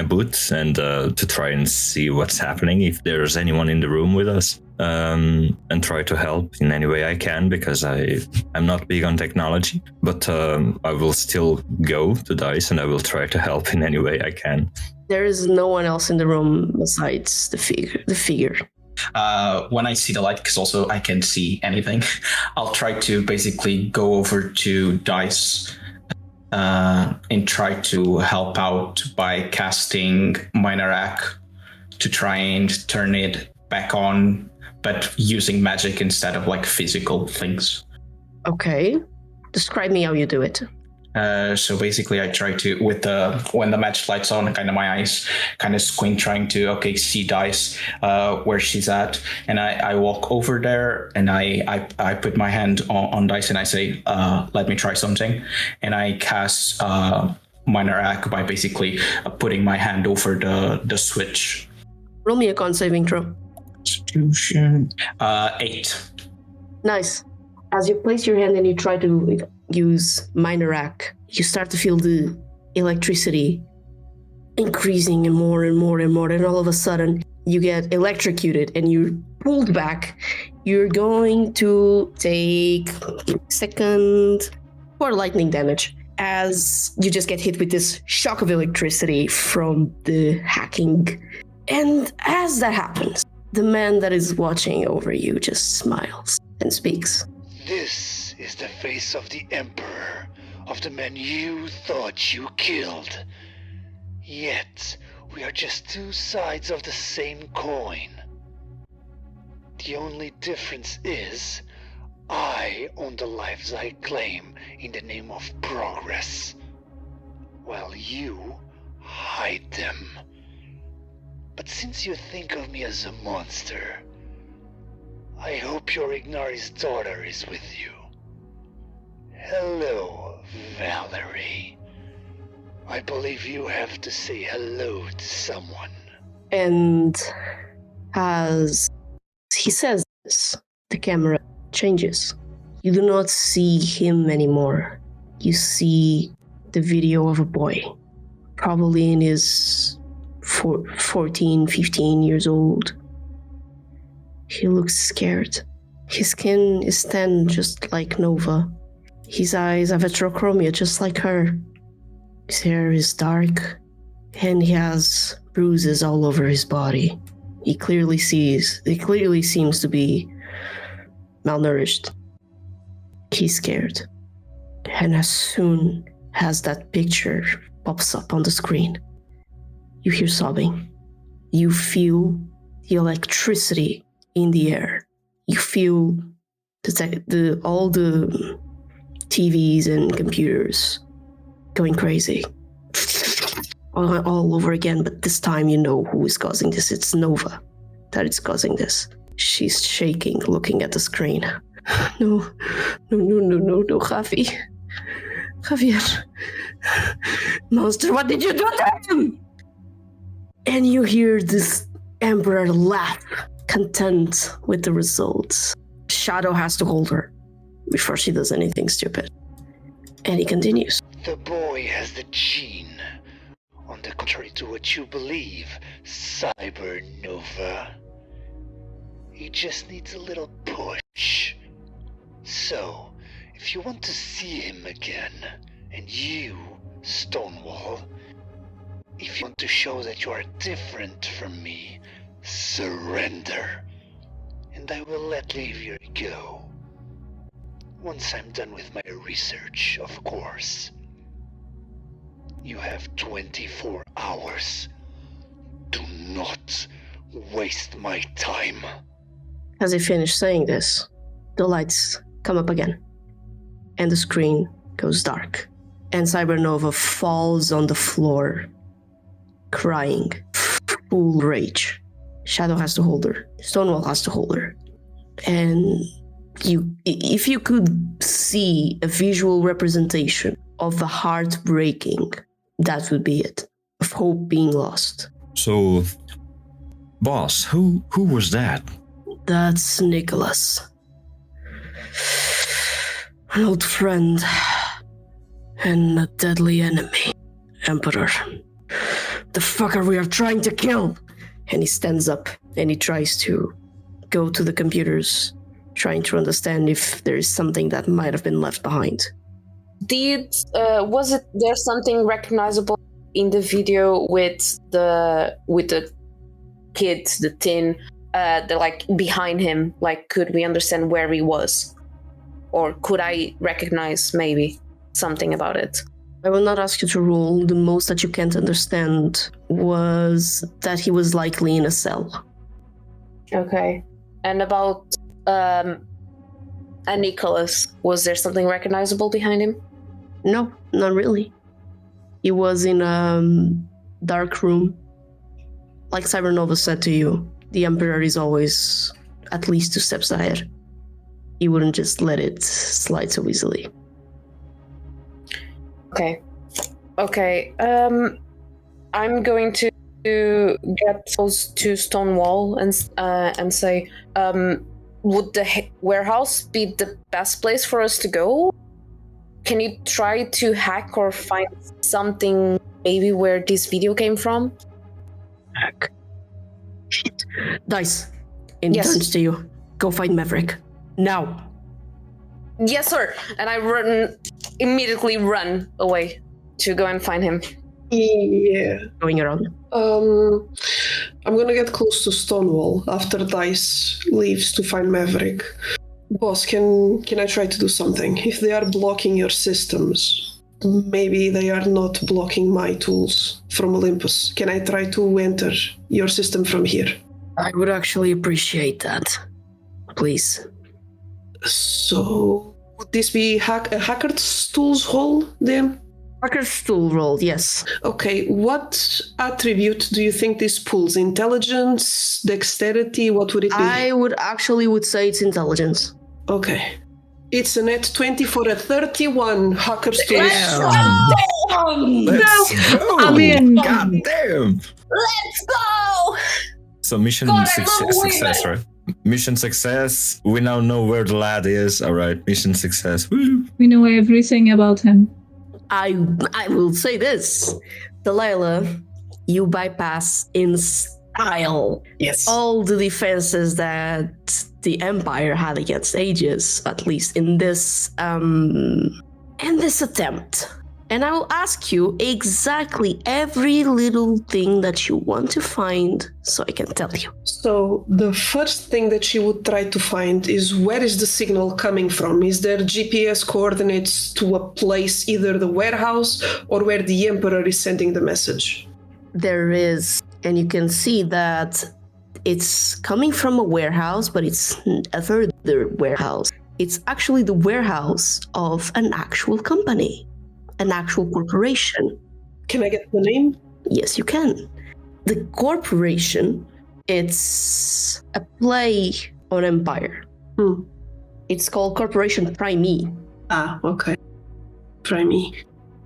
boots and to try and see what's happening, if there's anyone in the room with us, and try to help in any way I can, because I'm not big on technology, but I will still go to DICE and I will try to help in any way I can. There is no one else in the room besides the figure. When I see the light, because also I can't see anything, I'll try to basically go over to DICE and try to help out by casting Minarak to try and turn it back on, but using magic instead of like physical things. Okay. Describe me how you do it. So basically I try to, when the match lights on, kind of my eyes kind of squint, trying to, see DICE, where she's at. And I walk over there and I put my hand on DICE and I say, let me try something. And I cast Minarak by basically putting my hand over the switch. Roll me a con saving throw. Constitution. 8. Nice. As you place your hand and you try to use Minarak, you start to feel the electricity increasing and more and more and more, and all of a sudden you get electrocuted and you're pulled back. You're going to take second for lightning damage as you just get hit with this shock of electricity from the hacking. And as that happens, the man that is watching over you just smiles and speaks. This is the face of the Emperor, of the man you thought you killed. Yet, we are just two sides of the same coin. The only difference is, I own the lives I claim in the name of progress, while you hide them. But since you think of me as a monster, I hope your Ignari's daughter is with you. Hello, Valerie. I believe you have to say hello to someone. And as he says this, the camera changes. You do not see him anymore. You see the video of a boy, probably in his 14, 15 years old. He looks scared. His skin is tan just like Nova. His eyes have heterochromia just like her. His hair is dark, and he has bruises all over his body. He clearly seems to be malnourished. He's scared. And as soon as that picture pops up on the screen, you hear sobbing. You feel the electricity in the air. You feel all the TVs and computers going crazy. All over again, but this time you know who is causing this. It's Nova that is causing this. She's shaking, looking at the screen. No, Javi. Javier. Monster, what did you do to him? And you hear this Emperor laugh, content with the results. Shadow has to hold her before she does anything stupid. And he continues. The boy has the gene. On the contrary to what you believe, Cybernova. He just needs a little push. So, if you want to see him again, and you, Stonewall, if you want to show that you are different from me, surrender. And I will let Levier go. Once I'm done with my research, of course. You have 24 hours. Do not waste my time. As he finished saying this, the lights come up again, and the screen goes dark, and Cybernova falls on the floor, crying, full rage. Shadow has to hold her. Stonewall has to hold her. And if you could see a visual representation of the heart breaking, that would be it, of hope being lost. So, boss, who was that? That's Nicholas. An old friend and a deadly enemy, Emperor. The fucker we are trying to kill. And he stands up and he tries to go to the computers, trying to understand if there is something that might have been left behind. Was there something recognizable in the video with the kid, the tin, like behind him? Like, could we understand where he was, or could I recognize maybe something about it? I will not ask you to roll. The most that you can't understand was that he was likely in a cell. Okay. And about Nicholas, was there something recognizable behind him? No, not really. He was in a dark room. Like Cybernova said to you, the Emperor is always at least 2 steps ahead. He wouldn't just let it slide so easily. Okay. I'm going to get close to Stonewall and say, would the warehouse be the best place for us to go? Can you try to hack or find something maybe where this video came from? Hack. Shit. Dice. And Yes. turns to you. Go find Maverick. Now. Yes, sir. And I immediately run away to go and find him. Yeah. Going around. I'm gonna get close to Stonewall after Dice leaves to find Maverick. Boss, can I try to do something? If they are blocking your systems, maybe they are not blocking my tools from Olympus. Can I try to enter your system from here? I would actually appreciate that. Please. So, would this be a hacker's tools hole then? Hacker's tool roll, yes. Okay, what attribute do you think this pulls? Intelligence, dexterity, what would it be? I would say it's intelligence. Okay. It's a net 20 for a 31 hacker's tools. Let's go! I mean, God damn! Let's go! So mission success, right? Mission success. We now know where the lad is. All right, mission success. Woo! we know everything about him. I will say this. Delilah, you bypass in style Yes. all the defenses that the Empire had against Aegis, at least in this attempt. And I will ask you exactly every little thing that you want to find so I can tell you. So the first thing that she would try to find is where is the signal coming from? Is there GPS coordinates to a place, either the warehouse or where the Emperor is sending the message? There is, and you can see that it's coming from a warehouse, but it's a further warehouse. It's actually the warehouse of an actual company, an actual corporation. Can I get the name? Yes, you can. The corporation, it's a play on Empire. It's called Corporation Primee. Ah, okay. Try me.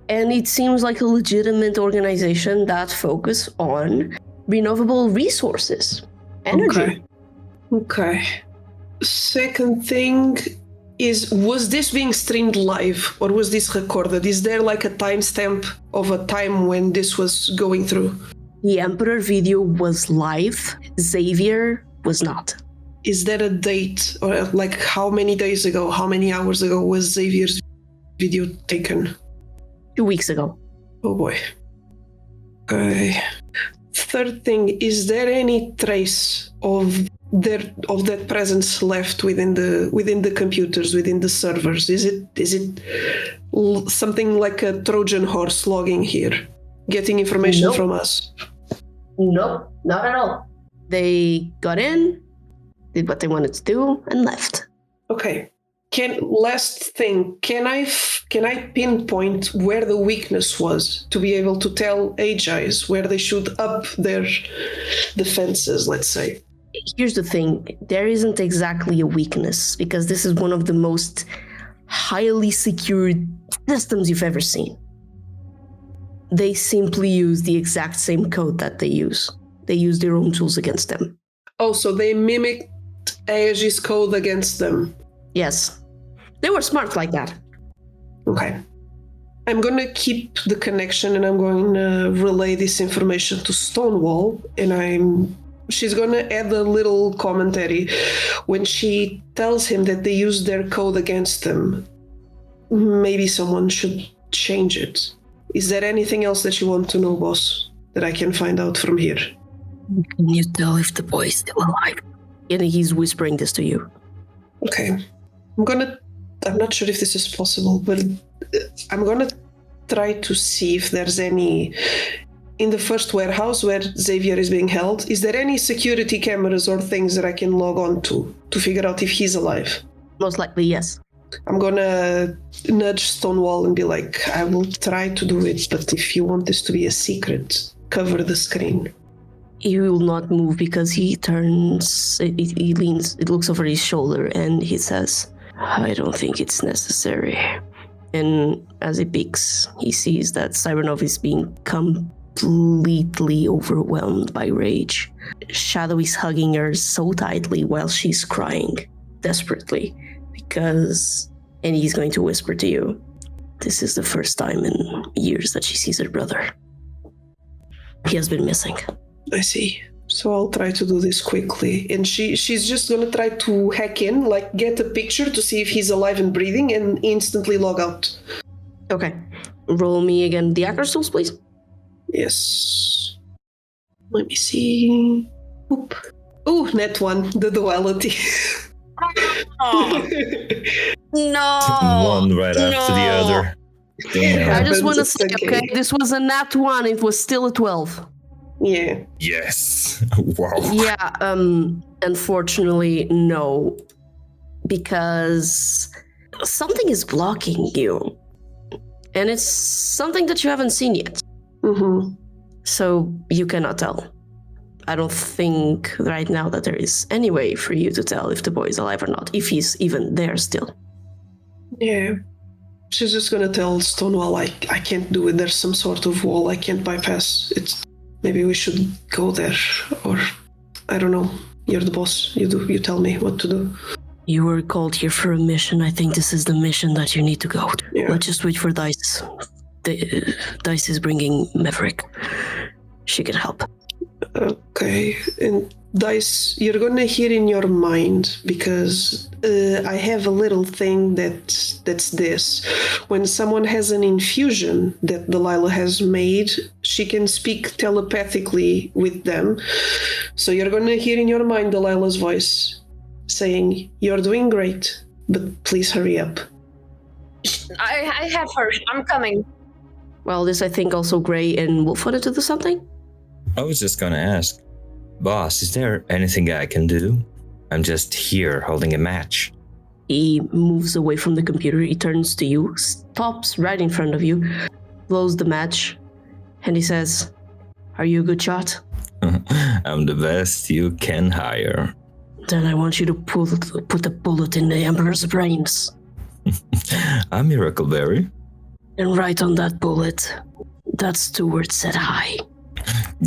And it seems like a legitimate organization that focus on renewable resources, energy. Okay. Second thing is, was this being streamed live or was this recorded? Is there like a timestamp of a time when this was going through? The Emperor video was live. Xavier was not. Is there a date or like how many days ago, how many hours ago was Xavier's video taken? 2 weeks ago. Oh boy. Okay. Third thing, is there any trace of that presence left within the computers, within the servers? Is it something like a Trojan horse logging here, getting information Nope. from us? Nope, not at all. They got in, did what they wanted to do, and left. Okay. Last thing, can I pinpoint where the weakness was to be able to tell Aegis where they should up their defenses, let's say? Here's the thing, there isn't exactly a weakness, because this is one of the most highly secured systems you've ever seen. They simply use the exact same code that they use. They use their own tools against them. Oh, so they mimicked Aegis code against them. Yes. They were smart like that. Okay. I'm going to keep the connection and I'm going to relay this information to Stonewall, and she's going to add a little commentary when she tells him that they used their code against them. Maybe someone should change it. Is there anything else that you want to know, boss, that I can find out from here? Can you tell if the boy is still alive? And he's whispering this to you. Okay. I'm not sure if this is possible, but I'm gonna try to see if there's any in the first warehouse where Xavier is being held. Is there any security cameras or things that I can log on to figure out if he's alive? Most likely, yes. I'm gonna nudge Stonewall and be like, I will try to do it, but if you want this to be a secret, cover the screen. He will not move because he turns, he leans, it looks over his shoulder and he says, I don't think it's necessary. And as he peeks, he sees that Cybernov is being completely overwhelmed by rage. Shadow is hugging her so tightly while she's crying, desperately, and he's going to whisper to you, this is the first time in years that she sees her brother. He has been missing. I see. So I'll try to do this quickly. And she's just going to try to hack in, like get a picture to see if he's alive and breathing and instantly log out. Okay. Roll me again the hacker tools, please. Yes. Let me see. Oop. Ooh, net one, the duality. No. One right after the other. Damn. I just want to It's say, okay, this was a nat 1. It was still a 12. Yeah. Yes. Wow. Yeah, unfortunately, no. Because something is blocking you. And it's something that you haven't seen yet. Mm-hmm. So you cannot tell. I don't think right now that there is any way for you to tell if the boy is alive or not, if he's even there still. Yeah. She's just gonna tell Stonewall, I can't do it. There's some sort of wall I can't bypass. Maybe we should go there, or I don't know. You're the boss. You tell me what to do. You were called here for a mission. I think this is the mission that you need to go. Yeah. Let's just wait for Dice. Dice is bringing Maverick. She can help. Okay, and Dice, you're gonna hear in your mind, because I have a little thing that's this. When someone has an infusion that Delilah has made, she can speak telepathically with them. So you're gonna hear in your mind Delilah's voice saying, "You're doing great, but please hurry up." I have her. I'm coming. Well, this I think also Gray and Wolf wanted to do something? I was just gonna ask, boss, is there anything I can do? I'm just here holding a match. He moves away from the computer, he turns to you, stops right in front of you, blows the match, and he says, "Are you a good shot?" I'm the best you can hire. Then I want you to put a bullet in the Emperor's brains. I'm Miracleberry. And write on that bullet, that's 2 words said hi.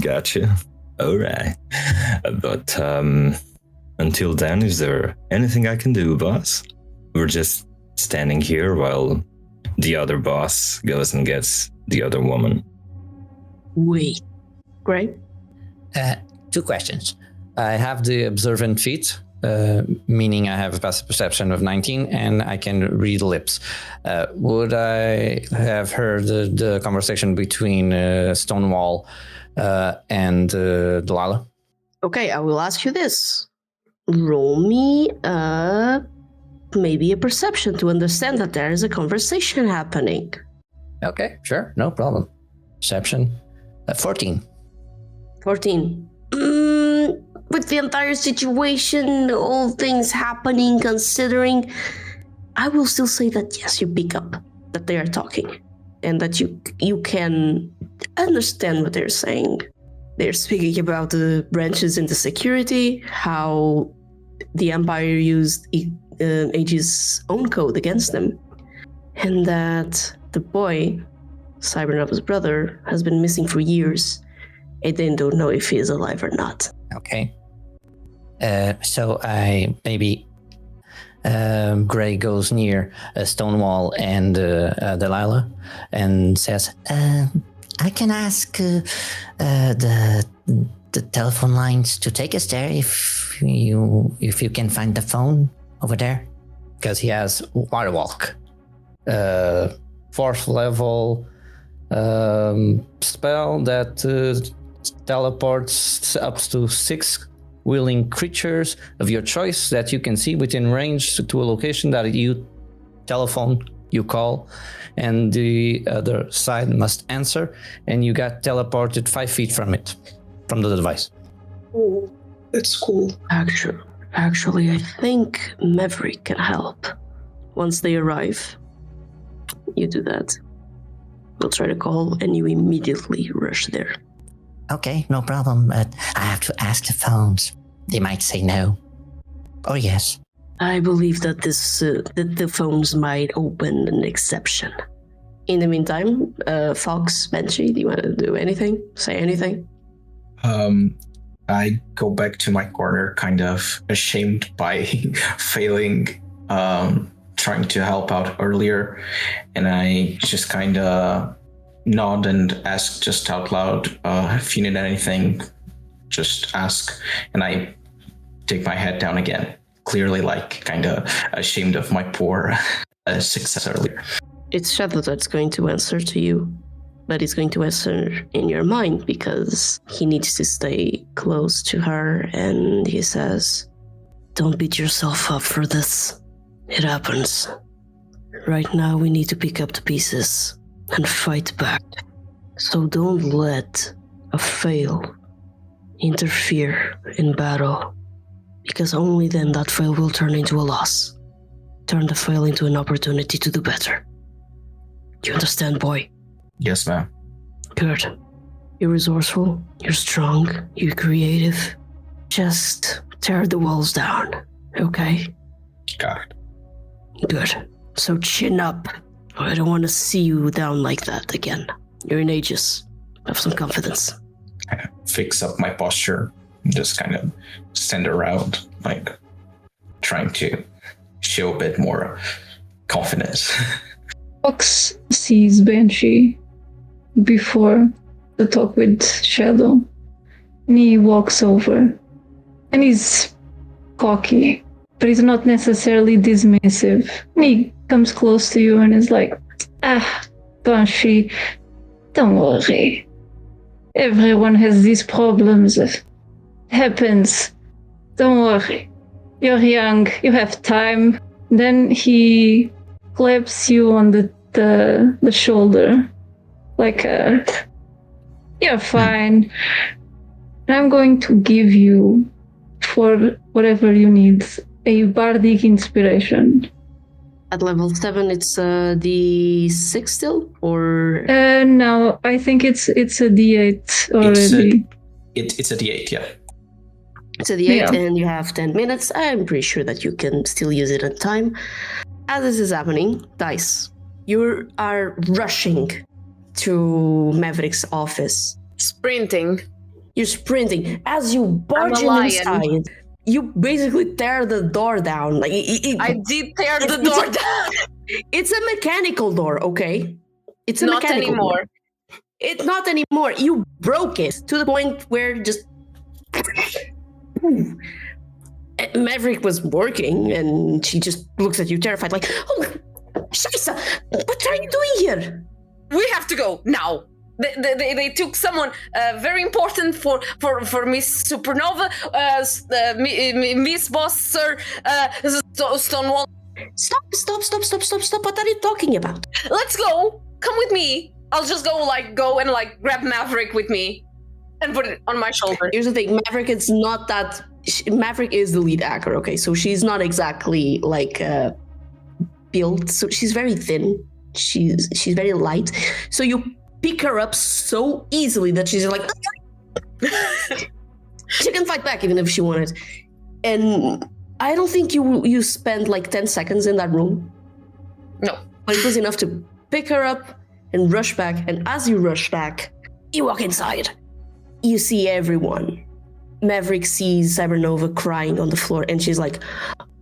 Gotcha. Alright. But until then, is there anything I can do, boss? We're just standing here while the other boss goes and gets the other woman. Wait. Gray? 2 questions. I have the observant feat, meaning I have a passive perception of 19 and I can read lips. Would I have heard the conversation between Stonewall and Delilah? Okay, I will ask you this. Roll me maybe a perception to understand that there is a conversation happening. Okay, sure, no problem. Perception, 14. 14. With the entire situation, all things happening, considering, I will still say that yes, you pick up that they are talking and that you can understand what they're saying. They're speaking about the branches in the security, how the Empire used Aegis' own code against them, and that the boy, Cybernova's brother, has been missing for years, and they don't know if he is alive or not. Okay. So I maybe Gray goes near Stonewall and Delilah and says, I can ask the telephone lines to take us there if you can find the phone over there. because he has Water Walk, 4th level spell that teleports up to 6 willing creatures of your choice that you can see within range to a location that you telephone, you call, and the other side must answer, and you got teleported 5 feet from it, from the device. Oh, that's cool. Actually, I think Maverick can help. Once they arrive, you do that. We'll try to call, and you immediately rush there. Okay, no problem, but I have to ask the phones. They might say no. Or yes. I believe that that the phones might open an exception. In the meantime, Fox, Banshee, do you want to do anything? Say anything? I go back to my corner, kind of ashamed by failing, trying to help out earlier, and I just kind of nod and ask just out loud, if you need anything, just ask, and I take my head down again, clearly like kind of ashamed of my poor success earlier. It's Shadow that's going to answer to you, but he's going to answer in your mind because he needs to stay close to her, and he says, don't beat yourself up for this. It happens. Right now, we need to pick up the pieces and fight back. So don't let a fail interfere in battle, because only then that fail will turn into a loss. Turn the fail into an opportunity to do better. You understand, boy? Yes, ma'am. Good. You're resourceful, you're strong, you're creative. Just tear the walls down, okay? Got it. Good. So chin up. I don't want to see you down like that again. You're in Aegis. Have some confidence. Kind of fix up my posture. Just kind of stand around, like trying to show a bit more confidence. Fox sees Banshee before the talk with Shadow, and he walks over, and he's cocky, but he's not necessarily dismissive. And he comes close to you and is like, Banshee, don't worry. Everyone has these problems. It happens. Don't worry. You're young, you have time. Then he claps you on the shoulder, like, you're fine. And I'm going to give you, for whatever you need, a bardic inspiration. At level 7, it's the 6 still? Or... No, I think it's a D8 already. It's a D8, yeah. It's a D8 Yeah. and you have 10 minutes. I'm pretty sure that you can still use it in time. As this is happening, Dice, you are rushing to Maverick's office. Sprinting. You're sprinting. As you barge in inside, you basically tear the door down. Like I did tear the door down. It's a mechanical door, okay? It's a Not mechanical anymore. door. It's not anymore. You broke it to the point where just... Maverick was working, and she just looks at you terrified, like, "Oh, Scheisse, what are you doing here?" We have to go now. They took someone very important for Miss Supernova, Miss Boss, Sir Stonewall. Stop! What are you talking about? Let's go. Come with me. I'll just go and grab Maverick with me and put it on my shoulder. Here's the thing, Maverick is not that... Maverick is the lead actor, okay? So she's not exactly, built. So she's very thin. She's very light. So you pick her up so easily that she's like... She can fight back even if she wanted. And I don't think you spent 10 seconds in that room. No. But it was enough to pick her up and rush back. And as you rush back, you walk inside. You see everyone. Maverick sees Cybernova crying on the floor, and she's like,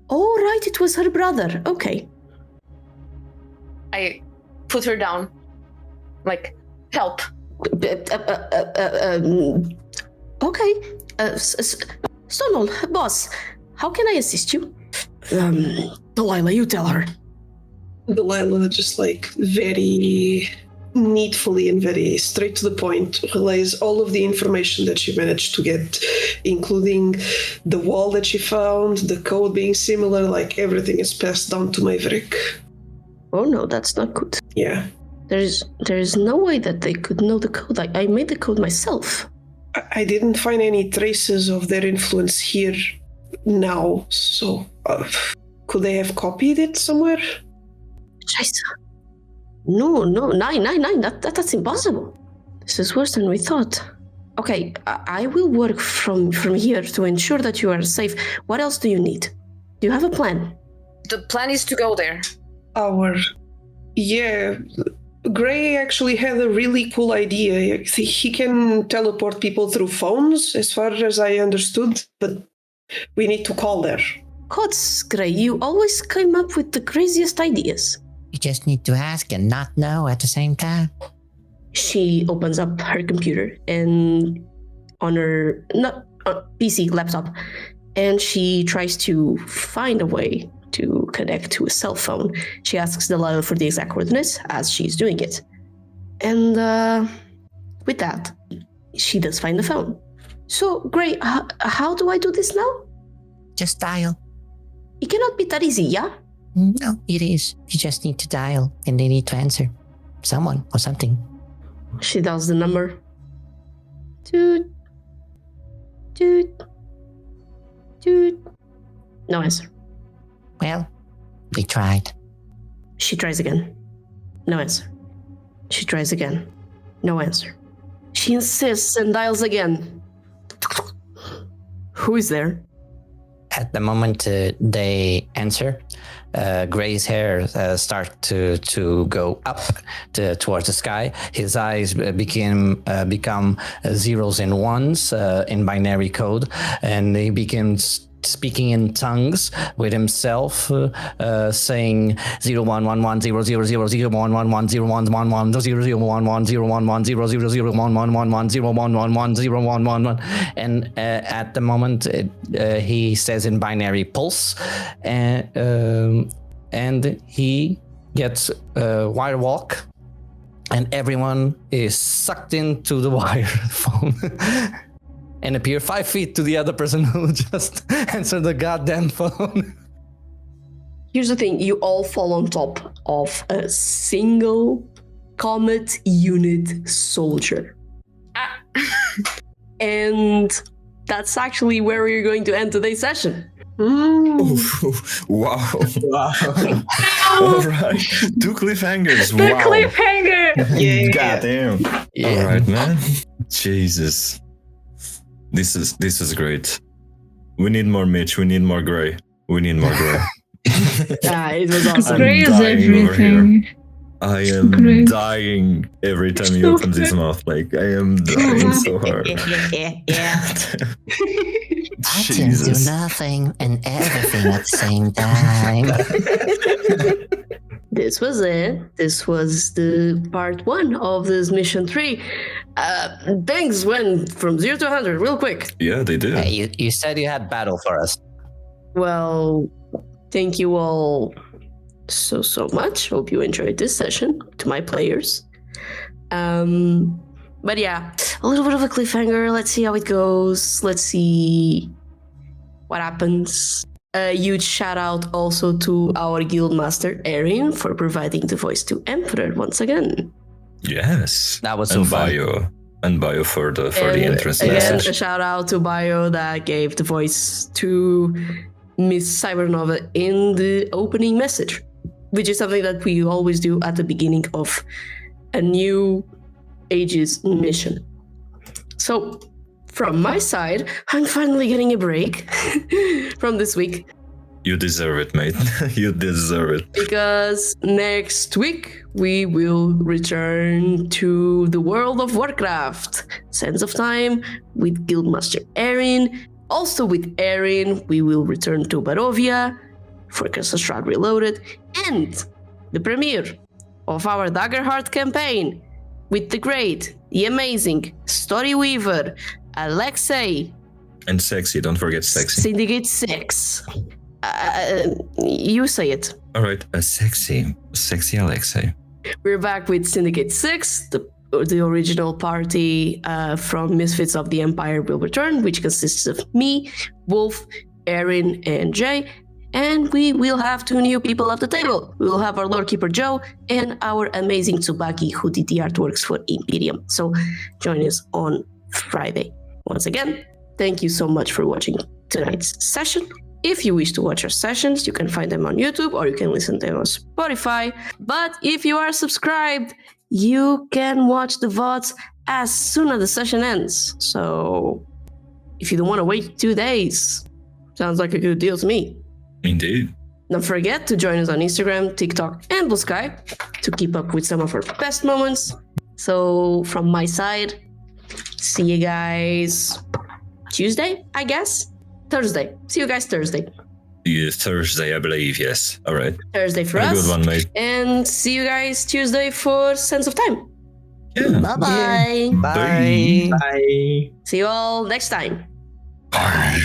"Oh, right, it was her brother. Okay." I put her down. Help. Okay. Stonewall, boss, how can I assist you? Delilah, you tell her. Delilah just very neatfully and very straight to the point relays all of the information that she managed to get, including the wall that she found, the code being similar, everything is passed down to Maverick. Oh no, that's not good. Yeah. There is no way that they could know the code. I made the code myself. I didn't find any traces of their influence here now, so could they have copied it somewhere? Scheisse. No, 999, that's impossible. This is worse than we thought. Okay, I will work from here to ensure that you are safe. What else do you need? Do you have a plan? The plan is to go there. Yeah, Gray actually had a really cool idea. He can teleport people through phones, as far as I understood, but we need to call there. Gods, Gray, you always came up with the craziest ideas. You just need to ask and not know at the same time. She opens up her computer and on her PC laptop, and she tries to find a way to connect to a cell phone. She asks Delilah for the exact coordinates as she's doing it. And with that, she does find the phone. So, Gray, how do I do this now? Just dial. It cannot be that easy, yeah? No, it is. You just need to dial, and they need to answer. Someone or something. She dials the number. Toot. Toot. Toot. No answer. Well, they tried. She tries again. No answer. She tries again. No answer. She insists and dials again. Who is there? At the moment they answer, Gray's hair start to go up towards the sky. His eyes become zeros and ones in binary code, and he begins speaking in tongues with himself, saying 01110001100110011001100110011101110111, and at the moment he says in binary pulse, and he gets wire walk, and everyone is sucked into the wire phone. And appear 5 feet to the other person who just answered the goddamn phone. Here's the thing, you all fall on top of a single Comet unit soldier. And that's actually where we're going to end today's session. Wow. All right. 2 cliffhangers. The Wow. cliffhanger! Goddamn. Yeah. All right, man. Jesus. This is great. We need more Mitch. We need more Gray. We need more Gray. It was awesome. Gray is dying over here. everything. I am Great. dying every time he opens his mouth. Like, I am dying so hard. Items do Jesus. nothing and everything at the same time. This was it. This was the part 1 of this mission 3. Things went from 0 to 100 real quick. Yeah, they did. Hey, you said you had battle for us. Well, thank you all so much. Hope you enjoyed this session, to my players. But yeah, a little bit of a cliffhanger. Let's see how it goes. Let's see what happens. A huge shout out also to our guildmaster Erin for providing the voice to Emperor once again. Yes. That was so fun. And Bio for the entrance Again, message. a shout out to Bio that gave the voice to Miss Cybernova in the opening message, which is something that we always do at the beginning of a new Aegis mission. So, from my side, I'm finally getting a break from this week. You deserve it, mate. You deserve it. Because next week we will return to the world of Warcraft. Sands of Time with Guildmaster Erin. Also with Erin, we will return to Barovia for Curse of Strahd Reloaded. And the premiere of our Daggerheart campaign with the great, the amazing Story Weaver, Alexei. And sexy, don't forget sexy. Syndicate 6. You say it. All right, a sexy Alexei. We're back with Syndicate 6. The original party from Misfits of the Empire will return, which consists of me, Wolf, Erin, and Jay. And we will have 2 new people at the table. We will have our Lord Keeper Joe and our amazing Tsubaki, who did the artworks for Imperium. So join us on Friday. Once again, thank you so much for watching tonight's session. If you wish to watch our sessions, you can find them on YouTube or you can listen to them on Spotify. But if you are subscribed, you can watch the VODs as soon as the session ends. So if you don't want to wait 2 days, sounds like a good deal to me. Indeed. Don't forget to join us on Instagram, TikTok, and Blue Sky to keep up with some of our best moments. So from my side, see you guys Tuesday, I guess? Thursday. See you guys Thursday. Yeah, Thursday, I believe, yes. All right. Thursday for Have us. a good one, mate. And see you guys Tuesday for Sense of Time. Yeah. Bye-bye. Bye. Bye. See you all next time. Bye.